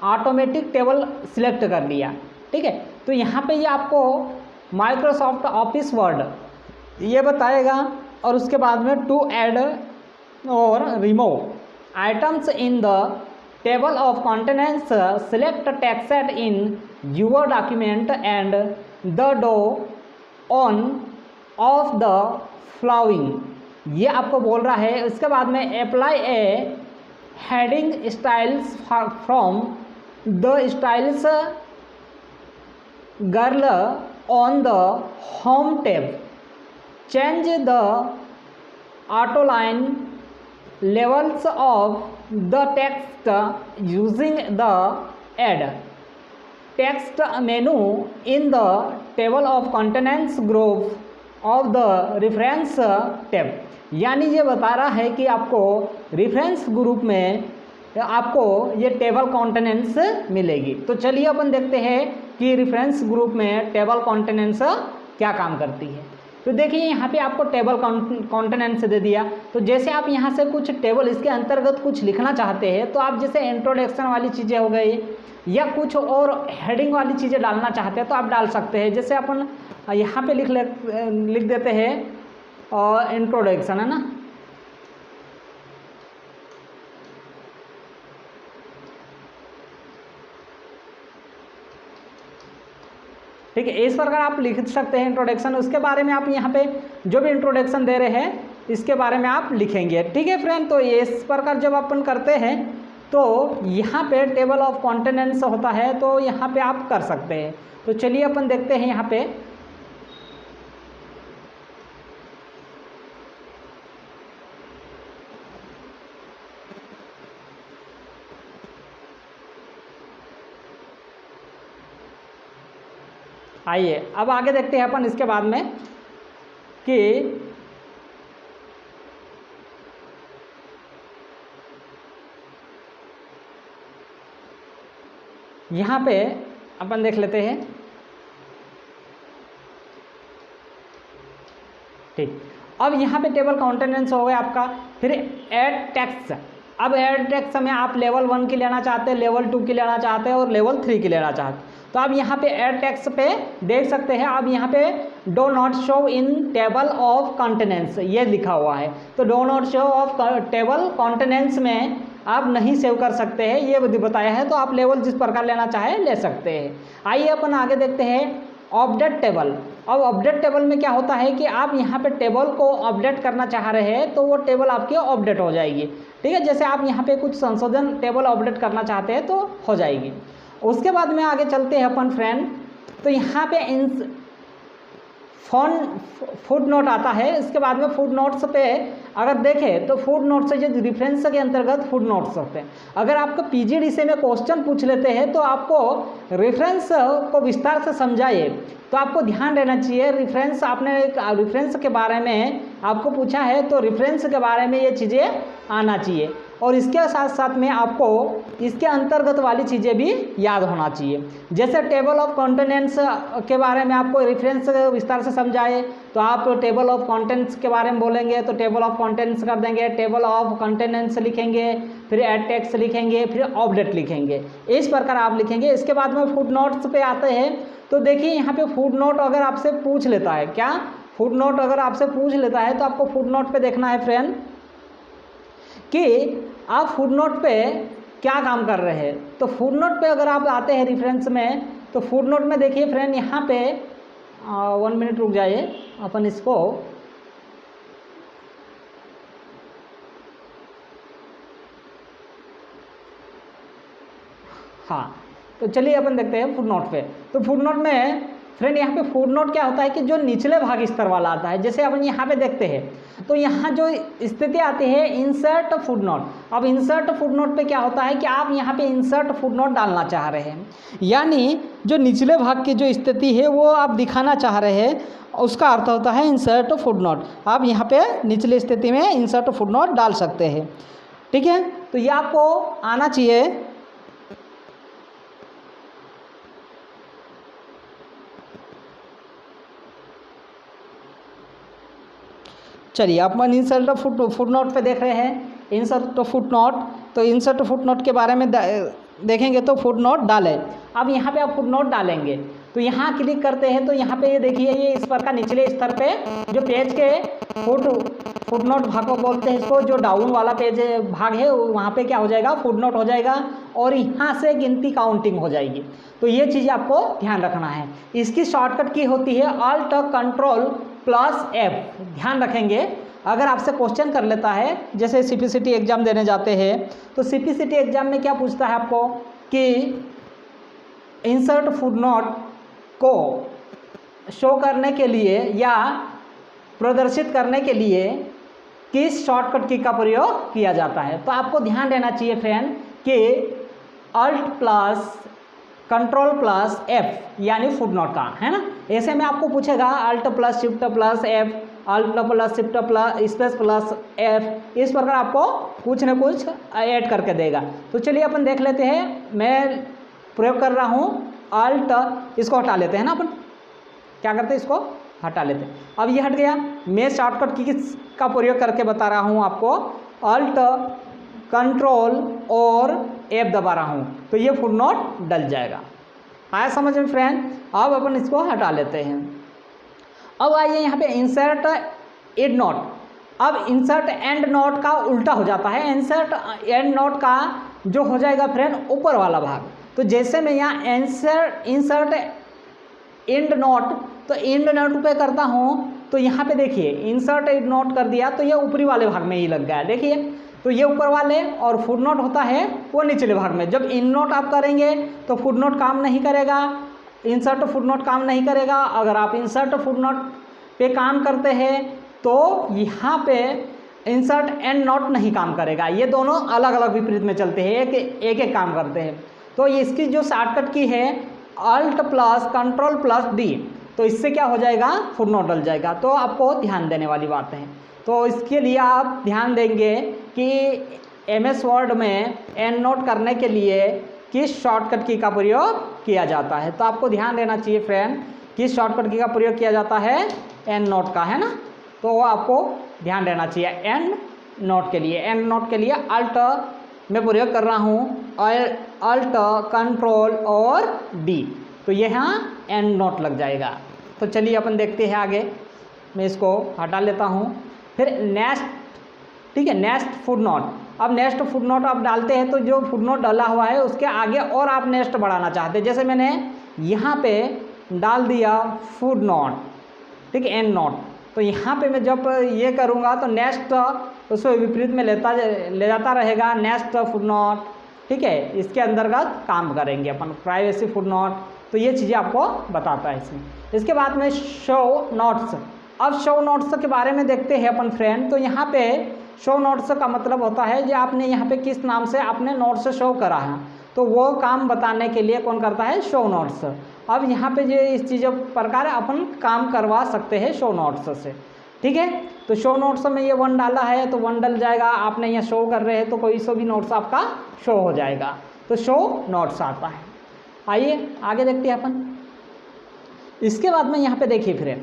ऑटोमेटिक टेबल सिलेक्ट कर लिया ठीक है, तो यहाँ पे ये आपको माइक्रोसॉफ्ट ऑफिस वर्ड ये बताएगा और उसके बाद में टू ऐड और remove items in the table of contents select text in your document and the do one of the following ये आपको बोल रहा है। इसके बाद में apply a heading styles from the styles gallery on the home tab change the outline levels of the text using the add text menu in the table of contents group of the reference tab. यानी ये बता रहा है कि आपको reference group में आपको ये टेबल कंटेंट्स मिलेगी। तो चलिए अपन देखते हैं कि रेफरेंस ग्रुप में टेबल कंटेंट्स क्या काम करती है। तो देखिए यहाँ पे आपको टेबल कंटेंट्स दे दिया। तो जैसे आप यहाँ से कुछ टेबल इसके अंतर्गत कुछ लिखना चाहते हैं तो आप जैसे इंट्रोडक्शन वाली चीज़ें हो गई या कुछ और हेडिंग वाली चीज़ें डालना चाहते हैं तो आप डाल सकते हैं। जैसे अपन यहाँ पे लिख देते हैं और इंट्रोडक्शन है ना, ठीक है इस प्रकार आप लिख सकते हैं इंट्रोडक्शन। उसके बारे में आप यहाँ पे जो भी इंट्रोडक्शन दे रहे हैं इसके बारे में आप लिखेंगे ठीक है फ्रेंड। तो इस प्रकार जब अपन करते हैं तो यहाँ पे टेबल ऑफ कंटेंट्स होता है तो यहाँ पे आप कर सकते हैं। तो चलिए अपन देखते हैं यहाँ पे आइए अब आगे देखते हैं अपन इसके बाद में कि यहाँ पे अपन देख लेते हैं ठीक। अब यहाँ पे टेबल कंटेंट्स हो गया आपका। फिर ऐड टेक्स्ट। अब ऐड टेक्स्ट में आप लेवल 1 की लेना चाहते हैं, लेवल 2 की लेना चाहते हैं और लेवल 3 की लेना चाहते हैं। तो आप यहाँ पे ऐड टेक्स्ट पे देख सकते हैं। अब यहाँ पे do not show in table of contents ये लिखा हुआ है। तो do not show off table contents में आप नहीं सेव कर सकते हैं ये बताया है। तो आप लेवल जिस प्रकार लेना चाहे ले सकते हैं। आइए अपन आगे देखते हैं अपडेट टेबल। अब अपडेट टेबल में क्या होता है कि आप यहाँ पे टेबल को अपडेट करना चाह रहे हैं तो वो टेबल आपकी अपडेट हो जाएगी ठीक है। जैसे आप यहाँ पे कुछ संशोधन टेबल अपडेट करना चाहते हैं तो हो जाएगी। उसके बाद में आगे चलते हैं अपन फ्रेंड। तो यहाँ पे इन फुट नोट आता है। इसके बाद में फुट नोट्स पे अगर देखें तो फुट नोट्स जो रेफरेंस के अंतर्गत फुट नोट्स होते हैं। अगर आपको पीजीडीसी में क्वेश्चन पूछ लेते हैं तो आपको रेफरेंस को विस्तार से समझाइए तो आपको ध्यान रहना चाहिए। रेफरेंस आपने रेफरेंस के बारे में आपको पूछा है तो रेफरेंस के बारे में ये चीज़ें आना चाहिए और इसके साथ साथ में आपको इसके अंतर्गत वाली चीज़ें भी याद होना चाहिए। जैसे टेबल ऑफ कंटेंट्स के बारे में आपको रेफरेंस विस्तार से समझाए तो आप टेबल ऑफ कंटेंट्स के बारे में बोलेंगे तो टेबल ऑफ कंटेंट्स कर देंगे, टेबल ऑफ कंटेंट्स लिखेंगे, फिर ऐड टेक्स्ट लिखेंगे, फिर अपडेट लिखेंगे। इस प्रकार आप लिखेंगे। इसके बाद में फुट नोट्स पे आते हैं। तो देखिए यहाँ पे फुट नोट अगर आपसे पूछ लेता है क्या फुट नोट अगर आपसे पूछ लेता है तो आपको फुट नोट पे देखना है फ्रेंड कि आप फुट नोट पे क्या काम कर रहे हैं। तो फुट नोट पे अगर आप आते हैं रेफरेंस में, तो फुट नोट में देखिए फ्रेंड यहाँ पे 1 मिनट रुक जाइए, अपन इसको हाँ, तो चलिए अपन देखते हैं फुट नोट पे। तो फुट नोट में फ्रेंड यहाँ पे फुट नोट क्या होता है कि जो निचले भाग स्तर वाला आता है, जैसे अपन यहाँ पे देखते हैं तो यहाँ जो स्थिति आती है इंसर्ट फुट नोट। अब इंसर्ट फुट नोट पे क्या होता है कि आप यहाँ पे इंसर्ट फुट नोट डालना चाह रहे हैं, यानी जो निचले भाग की जो स्थिति है वो आप दिखाना चाह रहे हैं, उसका अर्थ होता है इंसर्ट फुट नोट। आप यहाँ पे निचली स्थिति में इंसर्ट फुट नोट डाल सकते हैं, ठीक है। तो ये आपको आना चाहिए। चलिए अपन इंसर्ट फुट नोट पे देख रहे हैं, इंसर्ट फुट नोट। तो इंसर्ट फुट नोट के बारे में देखेंगे तो फुट नोट डालें। अब यहाँ पे आप फुट नोट डालेंगे तो यहाँ क्लिक करते हैं तो यहाँ पे ये देखिए ये इस पर का निचले स्तर पे जो पेज के फुट नोट भाग को बोलते हैं इसको, जो डाउन वाला पेज भाग है वहाँ पे क्या हो जाएगा, फुट नोट हो जाएगा और यहाँ से गिनती काउंटिंग हो जाएगी। तो ये चीज़ आपको ध्यान रखना है। इसकी शॉर्टकट की होती है Alt Ctrl + F। ध्यान रखेंगे अगर आपसे क्वेश्चन कर लेता है, जैसे CPCT एग्जाम देने जाते हैं तो CPCT एग्जाम में क्या पूछता है आपको कि इंसर्ट फुट नोट को शो करने के लिए या प्रदर्शित करने के लिए किस शॉर्टकट की का प्रयोग किया जाता है। तो आपको ध्यान देना चाहिए फ्रेंड कि Alt Ctrl + F यानी फुट नोट का, है ना। ऐसे में आपको पूछेगा Alt + Shift + F, Alt + Shift + F, इस प्रकार आपको कुछ न कुछ ऐड करके देगा। तो चलिए अपन देख लेते हैं, मैं प्रयोग कर रहा हूँ Alt, इसको हटा लेते हैं ना, अपन क्या करते हैं इसको हटा लेते हैं। अब ये हट गया, मैं शॉर्टकट की का प्रयोग करके बता रहा हूँ आपको, Alt Ctrl और F दबा रहा हूँ तो ये फुट नोट डल जाएगा। आया समझ में फ्रेंड। अब अपन इसको हटा लेते हैं। अब आइए यहाँ पे इंसर्ट एंड नोट। अब इंसर्ट एंड नोट का उल्टा हो जाता है। इंसर्ट एंड नोट का जो हो जाएगा फ्रेंड ऊपर वाला भाग। तो जैसे मैं यहाँ इंसर्ट एंड नोट, तो एंड नोट पे करता हूँ तो यहाँ पे देखिए इंसर्ट एंड नोट कर दिया तो ये ऊपरी वाले भाग में ही लग गया, देखिए। तो ये ऊपर वाले और फुट नोट होता है वो निचले भाग में। जब इन नोट आप करेंगे तो फुट नोट काम नहीं करेगा, इंसर्ट फुट नोट काम नहीं करेगा। अगर आप इंसर्ट फुट नोट पे काम करते हैं तो यहाँ पे इंसर्ट एंड नोट नहीं काम करेगा। ये दोनों अलग अलग विपरीत में चलते हैं, एक एक काम करते हैं। तो इसकी जो शॉर्टकट की है Alt + Ctrl + D, तो इससे क्या हो जाएगा, फुट नोट डल जाएगा। तो आपको ध्यान देने वाली बात है। तो इसके लिए आप ध्यान देंगे कि MS वर्ड में एंड नोट करने के लिए किस शॉर्टकट की का प्रयोग किया जाता है। तो आपको ध्यान देना चाहिए फ्रेंड, किस शॉर्टकट की का प्रयोग किया जाता है, एंड नोट का, है ना। तो वो आपको ध्यान देना चाहिए एंड नोट के लिए। एंड नोट के लिए अल्ट में प्रयोग कर रहा हूँ, Alt Ctrl और D, तो ये यहाँ एंड नोट लग जाएगा। तो चलिए अपन देखते हैं आगे। मैं इसको हटा लेता हूँ। फिर नेक्स्ट, ठीक है, नेक्स्ट फुट नोट। अब नेक्स्ट फुट नोट आप डालते हैं तो जो फुट नोट डाला हुआ है उसके आगे और आप नेक्स्ट बढ़ाना चाहते हैं। जैसे मैंने यहाँ पे डाल दिया फुट नोट, ठीक है, एंड नोट। तो यहाँ पे मैं जब ये करूँगा तो नेक्स्ट उसको विपरीत में ले जाता रहेगा, नेक्स्ट फुट नोट, ठीक है। इसके अंतर्गत काम करेंगे अपन प्राइवेसी फुट नोट। तो ये चीज़ें आपको बताता है इसमें। इसके बाद में शो नोट्स। अब शो नोट्स के बारे में देखते हैं अपन फ्रेंड। तो यहाँ पे शो नोट्स का मतलब होता है कि आपने यहाँ पे किस नाम से आपने नोट्स शो करा है, तो वो काम बताने के लिए कौन करता है, शो नोट्स। अब यहाँ पे जो इस चीज़ों प्रकार अपन काम करवा सकते हैं शो नोट्स से, ठीक है। तो शो नोट्स में ये 1 डाला है तो 1 डल जाएगा। आपने यहाँ शो कर रहे हैं तो कोई सो भी नोट्स आपका शो हो जाएगा। तो शो नोट्स आता है। आइए आगे देखते हैं अपन। इसके बाद में यहाँ पे देखिए फ्रेंड,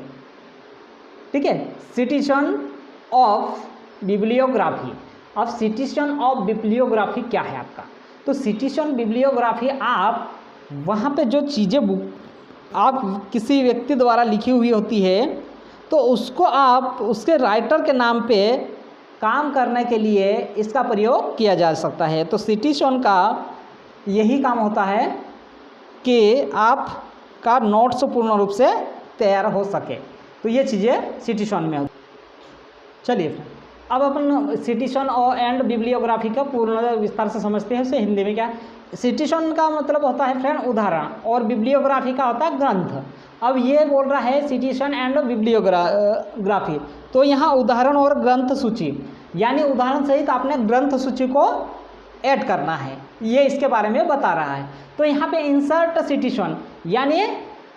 ठीक है, सिटीजन ऑफ बिब्लियोग्राफी। अब सिटीजन ऑफ बिब्लियोग्राफी क्या है आपका, तो सिटीजन बिब्लियोग्राफी आप वहाँ पे जो चीज़ें आप किसी व्यक्ति द्वारा लिखी हुई होती है तो उसको आप उसके राइटर के नाम पे काम करने के लिए इसका प्रयोग किया जा सकता है। तो सिटीशन का यही काम होता है कि आपका नोट्स पूर्ण रूप से तैयार हो सके। तो ये चीज़ें सिटीशन में होती। चलिए अब अपन सिटीशन और एंड बिब्लियोग्राफी का पूर्ण विस्तार से समझते हैं। उसे हिंदी में क्या, सिटीशन का मतलब होता है फ्रेंड उदाहरण, और बिब्लियोग्राफी का होता है ग्रंथ। अब ये बोल रहा है सिटीशन एंड बिब्लियोग्राफी, तो यहाँ उदाहरण और ग्रंथ सूची, यानी उदाहरण सहित आपने ग्रंथ सूची को ऐड करना है, ये इसके बारे में बता रहा है। तो यहाँ पे इंसर्ट सिटीशन यानी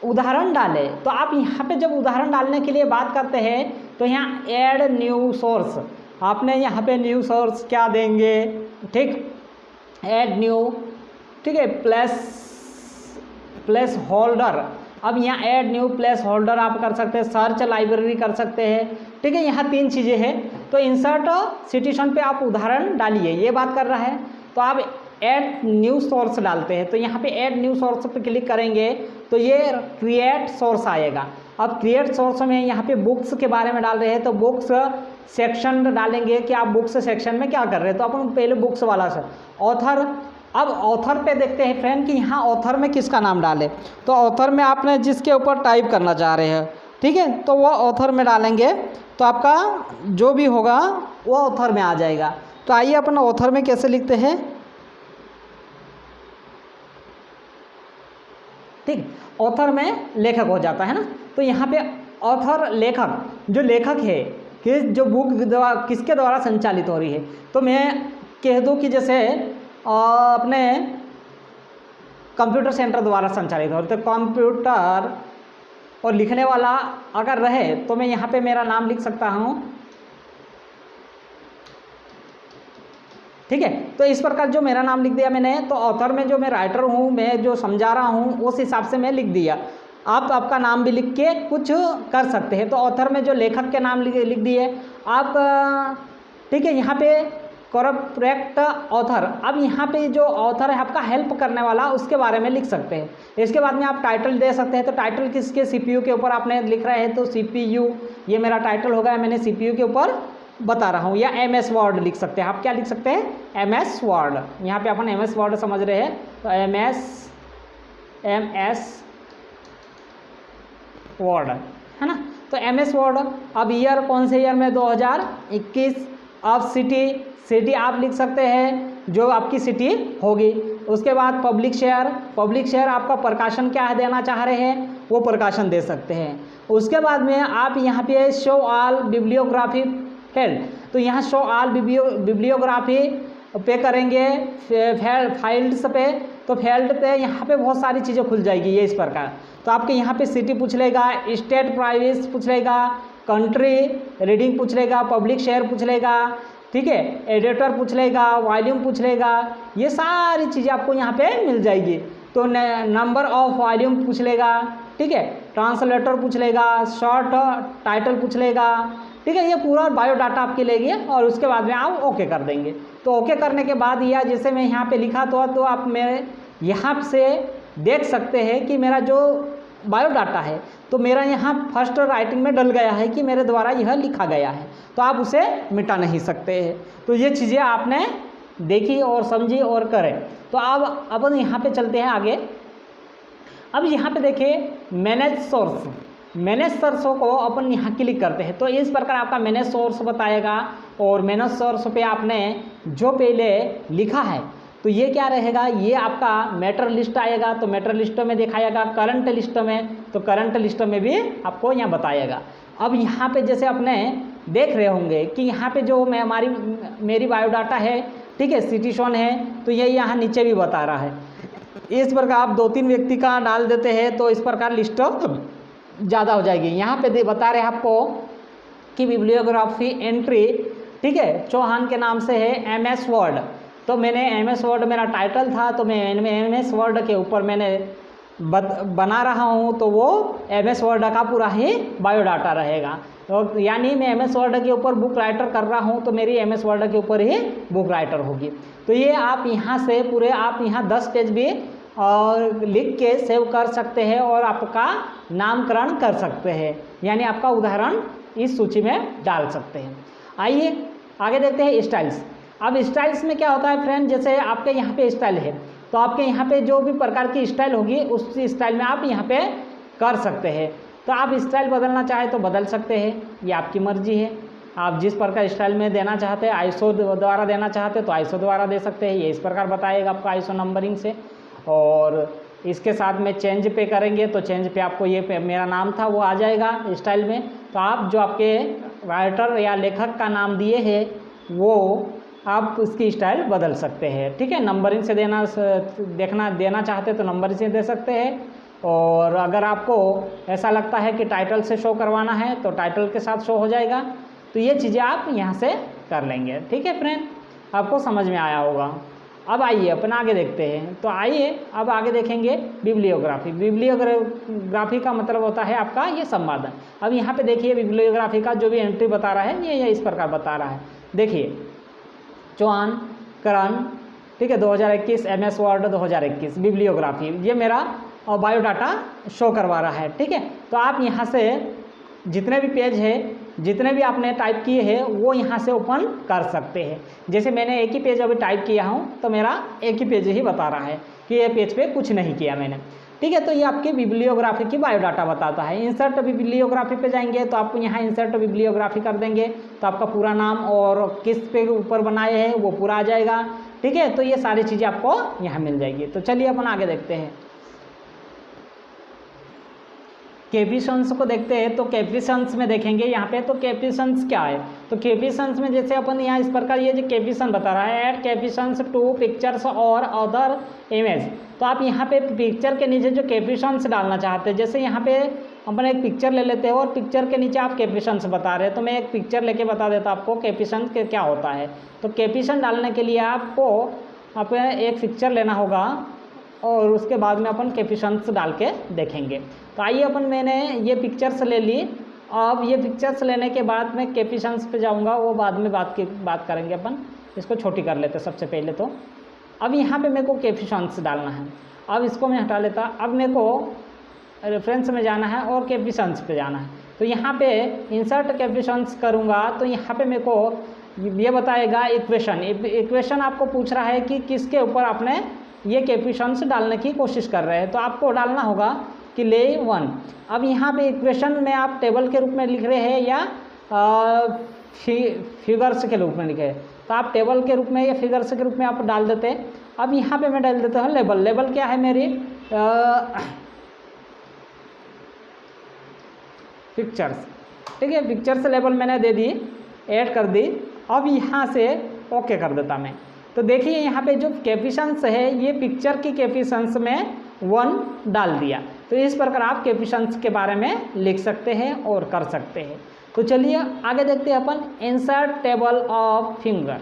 उदाहरण डाले। तो आप यहाँ पे जब उदाहरण डालने के लिए बात करते हैं तो यहाँ ऐड न्यू सोर्स, आपने यहाँ पे न्यू सोर्स क्या देंगे, ठीक, ऐड न्यू, ठीक है, प्लेस होल्डर। अब यहाँ ऐड न्यू प्लेस होल्डर आप कर सकते हैं, सर्च लाइब्रेरी कर सकते हैं, ठीक है, यहाँ 3 चीज़ें हैं। तो इंसर्ट सिटीशन पे आप उदाहरण डालिए, ये बात कर रहा है। तो आप ऐड न्यू सोर्स डालते हैं, तो यहाँ पे ऐड न्यू सोर्स पे क्लिक करेंगे तो ये क्रिएट सोर्स आएगा। अब क्रिएट सोर्स में यहाँ पे बुक्स के बारे में डाल रहे हैं, तो बुक्स सेक्शन डालेंगे कि आप बुक्स सेक्शन में क्या कर रहे हैं। तो अपन पहले बुक्स वाला से ऑथर, अब ऑथर पे देखते हैं फ्रेंड कि यहाँ ऑथर में किसका नाम डालें। तो ऑथर में आपने जिसके ऊपर टाइप करना चाह रहे हैं, ठीक है, तो वह ऑथर में डालेंगे तो आपका जो भी होगा वो ऑथर में आ जाएगा। तो आइए अपन ऑथर में कैसे लिखते हैं, ठीक, ऑथर में लेखक हो जाता है ना। तो यहाँ पे ऑथर लेखक, जो लेखक है कि जो बुक किसके द्वारा संचालित हो रही है, तो मैं कह दूँ कि जैसे अपने कंप्यूटर सेंटर द्वारा संचालित हो रही, तो कंप्यूटर और लिखने वाला अगर रहे तो मैं यहाँ पे मेरा नाम लिख सकता हूँ, ठीक है। तो इस प्रकार जो मेरा नाम लिख दिया मैंने, तो ऑथर में जो मैं राइटर हूँ, मैं जो समझा रहा हूँ उस हिसाब से मैं लिख दिया। आप आपका नाम भी लिख के कुछ कर सकते हैं। तो ऑथर में जो लेखक के नाम लिख दिए आप, ठीक है। यहाँ पे करेक्ट ऑथर, अब यहाँ पे जो ऑथर है आपका हेल्प करने वाला, उसके बारे में लिख सकते हैं। इसके बाद में आप टाइटल दे सकते हैं। तो टाइटल किसके, सीपीयू के ऊपर आपने लिख रहे हैं, तो सीपीयू ये मेरा टाइटल होगा, मैंने सीपीयू के ऊपर बता रहा हूँ। या एमएस वर्ड लिख सकते हैं, आप क्या लिख सकते हैं, एमएस वर्ड। यहाँ पे अपन एमएस वर्ड समझ रहे हैं, तो एमएस वर्ड है ना। तो एमएस वर्ड। अब ईयर कौन से ईयर में, 2021। अब सिटी आप लिख सकते हैं जो आपकी सिटी होगी। उसके बाद पब्लिक शेयर आपका प्रकाशन क्या है देना चाह रहे हैं, वो प्रकाशन दे सकते हैं। उसके बाद में आप यहाँ पे शो ऑल बिब्लियोग्राफी फील्ड, तो यहाँ शो ऑल बिब्लियोग्राफी पे करेंगे, फाइल्स पे, तो फील्ड पे यहाँ पे बहुत सारी चीज़ें खुल जाएगी ये इस प्रकार। तो आपके यहाँ पे सिटी पूछ लेगा, स्टेट प्राइवेस पूछ लेगा, कंट्री रीडिंग पूछ लेगा, पब्लिक शेयर पूछ लेगा, ठीक है, एडिटर पूछ लेगा, वॉल्यूम पूछ लेगा, ये सारी चीज़ें आपको यहाँ पे मिल जाएगी। तो नंबर ऑफ वॉल्यूम पूछ लेगा, ठीक है, ट्रांसलेटर पूछ लेगा, शॉर्ट टाइटल पूछ लेगा, ठीक है। ये पूरा बायोडाटा आपके लेगी और उसके बाद में आप ओके कर देंगे। तो ओके करने के बाद या जैसे मैं यहाँ पे लिखा तो आप मेरे यहाँ से देख सकते हैं कि मेरा जो बायोडाटा है तो मेरा यहाँ फर्स्ट राइटिंग में डल गया है कि मेरे द्वारा यह लिखा गया है, तो आप उसे मिटा नहीं सकते हैं। तो ये चीज़ें आपने देखी और समझी और करें। तो अब अपन यहाँ पे चलते हैं आगे। अब यहाँ पे देखिए मैनेज सोर्सों को अपन यहाँ क्लिक करते हैं। तो इस प्रकार आपका मैनेज सोर्स बताएगा, और मैनेज सोर्स पे आपने जो पहले लिखा है तो ये क्या रहेगा, ये आपका मैटर लिस्ट आएगा, तो मैटर लिस्ट में दिखाएगा, करंट लिस्ट में, तो करंट लिस्ट में भी आपको यहाँ बताएगा। अब यहाँ पे जैसे अपने देख रहे होंगे कि यहाँ पे जो मेरी बायोडाटा है, ठीक है, सिटीशन है, तो ये यहाँ नीचे भी बता रहा है। इस प्रकार आप 2-3 व्यक्ति का डाल देते हैं तो इस प्रकार लिस्ट ज़्यादा हो जाएगी। यहाँ पे बता रहे हैं आपको कि बिब्लियोग्राफी एंट्री, ठीक है, चौहान के नाम से है, एमएस वर्ड। तो मैंने एमएस वर्ड मेरा टाइटल था, तो मैं एमएस वर्ड के ऊपर मैंने बना रहा हूँ, तो वो एमएस वर्ड का पूरा ही बायोडाटा रहेगा। तो यानी मैं एमएस वर्ड के ऊपर बुक राइटर कर रहा हूँ, तो मेरी एमएस वर्ड के ऊपर ही बुक राइटर होगी। तो ये आप यहाँ से पूरे आप यहाँ 10 पेज भी और लिख के सेव कर सकते हैं और आपका नामकरण कर सकते हैं, यानी आपका उदाहरण इस सूची में डाल सकते हैं। आइए आगे देखते हैं स्टाइल्स। अब स्टाइल्स में क्या होता है फ्रेंड, जैसे आपके यहाँ पे स्टाइल है तो आपके यहाँ पे जो भी प्रकार की स्टाइल होगी उस स्टाइल में आप यहाँ पे कर सकते हैं। तो आप स्टाइल बदलना चाहे तो बदल सकते हैं, ये आपकी मर्जी है। आप जिस प्रकार स्टाइल में देना चाहते हैं, आईएसओ द्वारा देना चाहते हैं तो आईएसओ द्वारा दे सकते हैं, ये इस प्रकार बताएगा आपको आईएसओ नंबरिंग से। और इसके साथ में चेंज पे करेंगे तो चेंज पे आपको ये मेरा नाम था वो आ जाएगा स्टाइल में। तो आप जो आपके राइटर या लेखक का नाम दिए हैं वो आप उसकी स्टाइल बदल सकते हैं, ठीक है। नंबरिंग से देना चाहते हैं तो नंबरिंग से दे सकते हैं। और अगर आपको ऐसा लगता है कि टाइटल से शो करवाना है तो टाइटल के साथ शो हो जाएगा। तो ये चीज़ें आप यहाँ से कर लेंगे, ठीक है फ्रेंड, आपको समझ में आया होगा। अब आइए अपन आगे देखते हैं। तो आइए अब आगे देखेंगे बिब्लियोग्राफी। बिब्लियोग्राफी का मतलब होता है आपका ये संपादन। अब यहाँ पे देखिए बिब्लियोग्राफी का जो भी एंट्री बता रहा है ये इस प्रकार बता रहा है। देखिए चौहान करण, ठीक है, 2021 MS वर्ड 2021 बिब्लियोग्राफी, ये मेरा बायोडाटा शो करवा रहा है, ठीक है। तो आप यहाँ से जितने भी पेज है, जितने भी आपने टाइप किए हैं वो यहाँ से ओपन कर सकते हैं। जैसे मैंने एक ही पेज अभी टाइप किया हूँ तो मेरा एक ही पेज ही बता रहा है कि ये पेज पे कुछ नहीं किया मैंने, ठीक है। तो ये आपकी बिब्लियोग्राफी की बायोडाटा बताता है। इंसर्ट बिब्लियोग्राफी पे जाएंगे तो आपको यहाँ इंसर्ट बिब्लियोग्राफी कर देंगे तो आपका पूरा नाम और किस पे ऊपर बनाए हैं वो पूरा आ जाएगा, ठीक है। तो ये सारी चीज़ें आपको यहाँ मिल जाएगी। तो चलिए अपन आगे देखते हैं, कैपिशंस को देखते हैं। तो कैपिशंस में देखेंगे यहाँ पे, तो कैपिशंस क्या है, तो कैपिशंस में जैसे अपन यहाँ इस प्रकार ये जो कैपिशन बता रहा है, ऐड कैपिशंस टू पिक्चर्स और अदर इमेज। तो आप यहाँ पे पिक्चर के नीचे जो कैपिशंस डालना चाहते हैं, जैसे यहाँ पे अपन एक पिक्चर ले लेते हैं और पिक्चर के नीचे आप कैपिशंस बता रहे हैं, तो मैं एक पिक्चर लेके बता देता आपको कैपिशन के क्या होता है। तो कैपिशन डालने के लिए आपको एक पिक्चर लेना होगा और उसके बाद में अपन कैपिशंस डाल के देखेंगे। तो आइए अपन मैंने ये पिक्चर्स ले ली। अब ये पिक्चर्स लेने के बाद मैं कैपिशंस पे जाऊंगा, वो बाद में बात करेंगे अपन। इसको छोटी कर लेते सबसे पहले। तो अब यहाँ पे मेरे को कैपिशंस डालना है। अब इसको मैं हटा लेता। अब मेरे को रेफरेंस में जाना है और कैपिशंस पे जाना है। तो यहाँ पे इंसर्ट कैपिशंस करूँगा तो यहाँ पे मेरे को ये बताएगा इक्वेशन आपको पूछ रहा है कि किसके ऊपर आपने ये कैपिशंस डालने की कोशिश कर रहे हैं। तो आपको डालना होगा कि ले 1। अब यहाँ पे इक्वेशन में आप टेबल के रूप में लिख रहे हैं या फिगर्स के रूप में लिखे हैं, तो आप टेबल के रूप में या फिगर्स के रूप में आप डाल देते हैं। अब यहाँ पे मैं डाल देता हूँ लेबल क्या है मेरी पिक्चर्स, ठीक है। पिक्चर्स लेबल मैंने दे दी, ऐड कर दी। अब यहाँ से ओके कर देता मैं। तो देखिए यहाँ पे जो कैपिशंस है ये पिक्चर की कैपिशंस में 1 डाल दिया। तो इस प्रकार आप कैपिशंस के बारे में लिख सकते हैं और कर सकते हैं। तो चलिए आगे देखते हैं अपन इंसर्ट टेबल ऑफ फिंगर्स।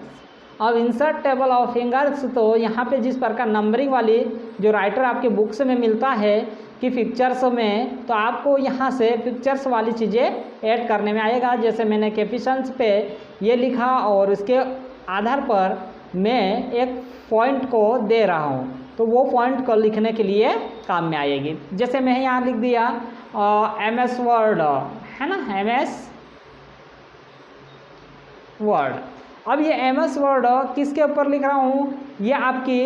अब इंसर्ट टेबल ऑफ फिंगर्स, तो यहाँ पे जिस प्रकार नंबरिंग वाली जो राइटर आपके बुक्स में मिलता है कि पिक्चर्स में, तो आपको यहाँ से पिक्चर्स वाली चीज़ें ऐड करने में आएगा। जैसे मैंने कैपिशंस पे ये लिखा और इसके आधार पर मैं एक पॉइंट को दे रहा हूँ, तो वो पॉइंट को लिखने के लिए काम में आएगी। जैसे मैं यहाँ लिख दिया MS वर्ड, है ना, MS वर्ड। अब ये MS वर्ड किसके ऊपर लिख रहा हूँ, ये आपकी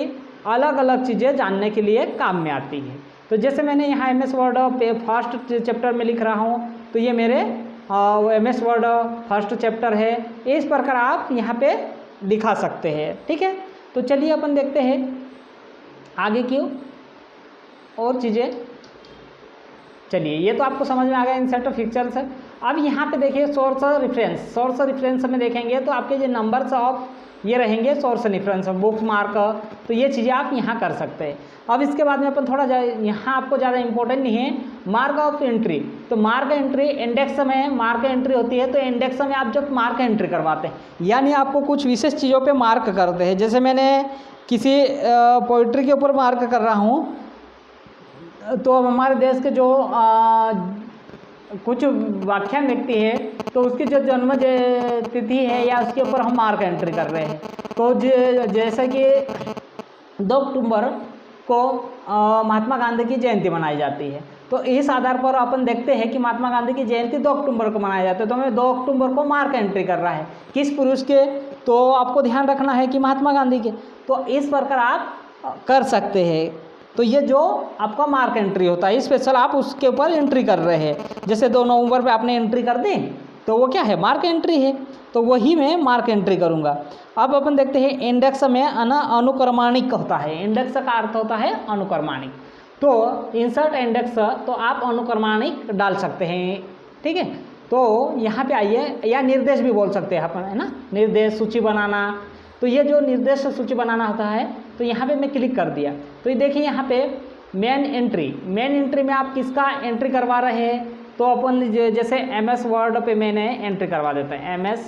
अलग अलग चीज़ें जानने के लिए काम में आती है। तो जैसे मैंने यहाँ MS वर्ड फर्स्ट चैप्टर में लिख रहा हूँ, तो ये मेरे MS वर्ड फर्स्ट चैप्टर है। इस प्रकार आप यहाँ पे दिखा सकते हैं, ठीक है। तो चलिए अपन देखते हैं आगे क्यों और चीज़ें। चलिए ये तो आपको समझ में आ गया इंसर्ट पिक्चर्स है। अब यहाँ पे देखिए सोर्स रेफरेंस में देखेंगे तो आपके जो नंबर्स ऑफ ये रहेंगे सोर्स रेफरेंस बुक मार्क, तो ये चीज़ें आप यहाँ कर सकते हैं। अब इसके बाद में अपन थोड़ा यहाँ आपको ज़्यादा इंपॉर्टेंट नहीं है मार्क ऑफ एंट्री। तो मार्क एंट्री इंडेक्स में मार्क एंट्री होती है, तो इंडेक्स में आप जब मार्क एंट्री करवाते हैं यानी आपको कुछ विशेष चीज़ों पे मार्क करते हैं। जैसे मैंने किसी पोइट्री के ऊपर मार्क कर रहा हूँ, तो हमारे देश के जो कुछ व्याख्यान व्यक्ति है तो उसकी जो जन्म तिथि है या उसके ऊपर हम मार्क एंट्री कर रहे हैं। तो जैसे कि 2 अक्टूबर को महात्मा गांधी की जयंती मनाई जाती है। तो इस आधार पर अपन देखते हैं कि महात्मा गांधी की जयंती 2 अक्टूबर को मनाया जाता है। तो हमें 2 अक्टूबर को मार्क एंट्री कर रहा है किस पुरुष के, तो आपको ध्यान रखना है कि महात्मा गांधी के। तो इस प्रकार आप कर सकते हैं। तो ये जो आपका मार्क एंट्री होता है स्पेशल आप उसके ऊपर एंट्री कर रहे हैं। जैसे 2 नवंबर पे आपने एंट्री कर दी तो वो क्या है, मार्क एंट्री है, तो वही मैं मार्क एंट्री करूँगा। अब अपन देखते हैं इंडेक्स में अनुक्रमाणिक होता है। इंडेक्स का अर्थ होता है अनुक्रमाणिक। तो इंसर्ट इंडेक्स, तो आप अनुक्रमाणिक डाल सकते हैं, ठीक है। तो यहाँ पे आइए, या निर्देश भी बोल सकते हैं अपन, है ना, निर्देश सूची बनाना। तो ये जो निर्देश सूची बनाना होता है, तो यहाँ पे मैं क्लिक कर दिया। तो ये देखिए यहाँ पे मेन एंट्री में आप किसका एंट्री करवा रहे हैं, तो अपन जैसे MS वर्ड पे मैंने एंट्री करवा देते हैं, MS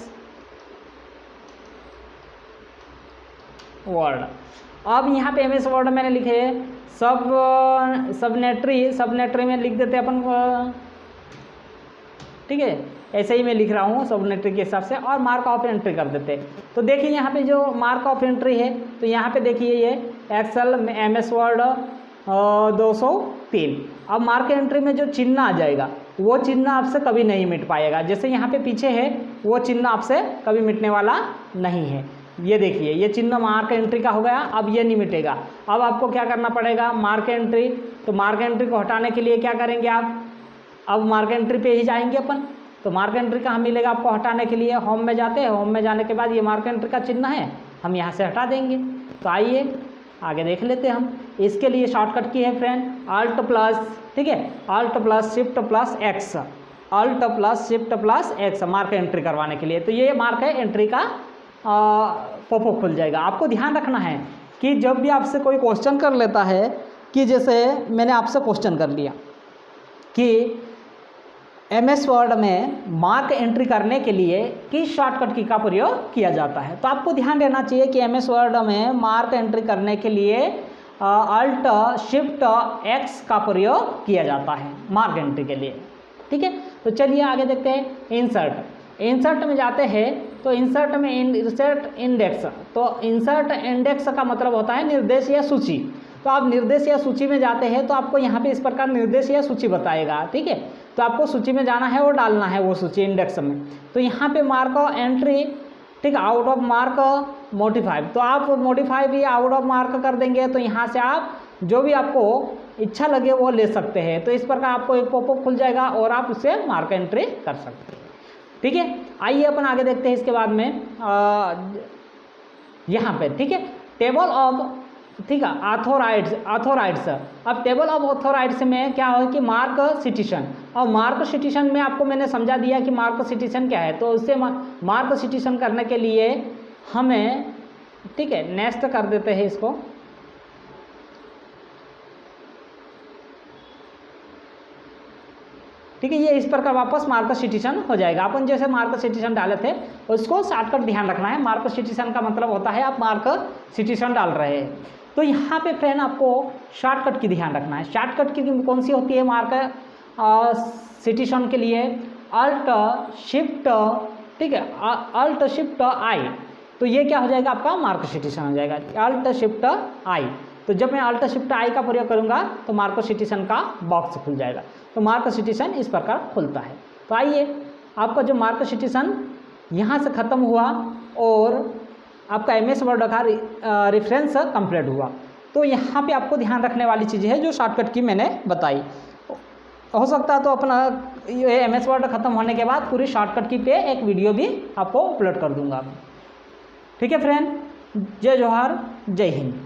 वर्ड। अब यहाँ पे MS वर्ड मैंने लिखे सबनेटरी में लिख देते अपन, ठीक है, ऐसे ही मैं लिख रहा हूँ सबनेटरी के हिसाब से, और मार्क ऑफ एंट्री कर देते। तो देखिए यहाँ पे जो मार्क ऑफ एंट्री है, तो यहाँ पे देखिए ये एक्सेल MS वर्ड 203। अब मार्क एंट्री में जो चिन्ह आ जाएगा वो चिन्ह आपसे कभी नहीं मिट पाएगा। जैसे यहाँ पे पीछे है वो चिन्ह आपसे कभी मिटने वाला नहीं है। ये देखिए ये चिन्ह मार्क एंट्री का हो गया, अब ये नहीं मिटेगा। अब आपको क्या करना पड़ेगा, मार्क एंट्री, तो मार्क एंट्री को हटाने के लिए क्या करेंगे आप, अब मार्क एंट्री पे ही जाएंगे अपन। तो मार्क एंट्री कहाँ मिलेगा आपको हटाने के लिए, होम में जाते हैं, होम में जाने के बाद ये मार्क एंट्री का चिन्ह है, हम यहाँ से हटा देंगे। तो आइए आगे देख लेते हैं हम। इसके लिए शॉर्टकट की है फ्रेंड Alt प्लस, ठीक है, Alt plus Shift plus X, Alt plus Shift plus X mark entry करवाने के लिए। तो ये मार्क है एंट्री का पॉपअप खुल जाएगा। आपको ध्यान रखना है कि जब भी आपसे कोई क्वेश्चन कर लेता है, कि जैसे मैंने आपसे क्वेश्चन कर लिया कि MS वर्ड में मार्क एंट्री करने के लिए किस शॉर्टकट की का प्रयोग किया जाता है, तो आपको ध्यान देना चाहिए कि MS वर्ड में मार्क एंट्री करने के लिए Alt Shift X का प्रयोग किया जाता है मार्क एंट्री के लिए, ठीक है। तो चलिए आगे देखते हैं। इंसर्ट में जाते हैं, तो इंसर्ट में इंसर्ट इंडेक्स, तो इंसर्ट इंडेक्स का मतलब होता है निर्देश या सूची। तो आप निर्देश या सूची में जाते हैं तो आपको यहाँ पे इस प्रकार निर्देश या सूची बताएगा, ठीक है। तो आपको सूची में जाना है और डालना है वो सूची इंडेक्स में। तो यहाँ पे मार्क एंट्री, ठीक, आउट ऑफ मार्क मॉडिफाई, तो आप मॉडिफाई भी आउट ऑफ मार्क कर देंगे। तो यहाँ से आप जो भी आपको इच्छा लगे वो ले सकते हैं। तो इस प्रकार आपको एक पॉपअप खुल जाएगा और आप उससे मार्क एंट्री कर सकते हैं, ठीक है। आइए अपन आगे देखते हैं। इसके बाद में यहाँ पे, ठीक है, टेबल ऑफ, ठीक है, ऑथोराइड्स। अब टेबल ऑफ ऑथोराइड्स में क्या हो कि मार्क सिटीजन, और मार्क सिटीजन में आपको मैंने समझा दिया कि मार्क सिटीजन क्या है। तो उससे मार्क सिटीजन करने के लिए हमें, ठीक है, नेक्स्ट कर देते हैं इसको, ठीक है। ये इस प्रकार वापस मार्क सिटीजन हो जाएगा। अपन जैसे मार्क सिटीजन डाले थे उसको शॉर्टकट ध्यान रखना है। मार्क सिटीजन का मतलब होता है आप मार्क सिटीजन डाल रहे हैं। तो यहाँ पे फ्रेंड आपको शॉर्टकट की ध्यान रखना है। शॉर्टकट की कौन सी होती है मार्क सिटीजन के लिए, Alt Shift, ठीक है, Alt Shift I। तो ये क्या हो जाएगा आपका मार्क सिटीजन हो जाएगा, Alt Shift I। तो जब मैं Alt Shift I का प्रयोग करूँगा तो मार्क सिटीजन का बॉक्स खुल जाएगा। तो मार्क सिटीजन इस प्रकार खुलता है। तो आइए आपका जो मार्क सिटीजन यहाँ से ख़त्म हुआ और आपका MS वर्ड का रेफरेंस कंप्लीट हुआ। तो यहाँ पे आपको ध्यान रखने वाली चीज़ें है जो शॉर्टकट की मैंने बताई। हो सकता है तो अपना ये MS वर्ड ख़त्म होने के बाद पूरी शॉर्टकट की पे एक वीडियो भी आपको अपलोड कर दूंगा। ठीक है फ्रेंड, जय जोहार, जय हिंद।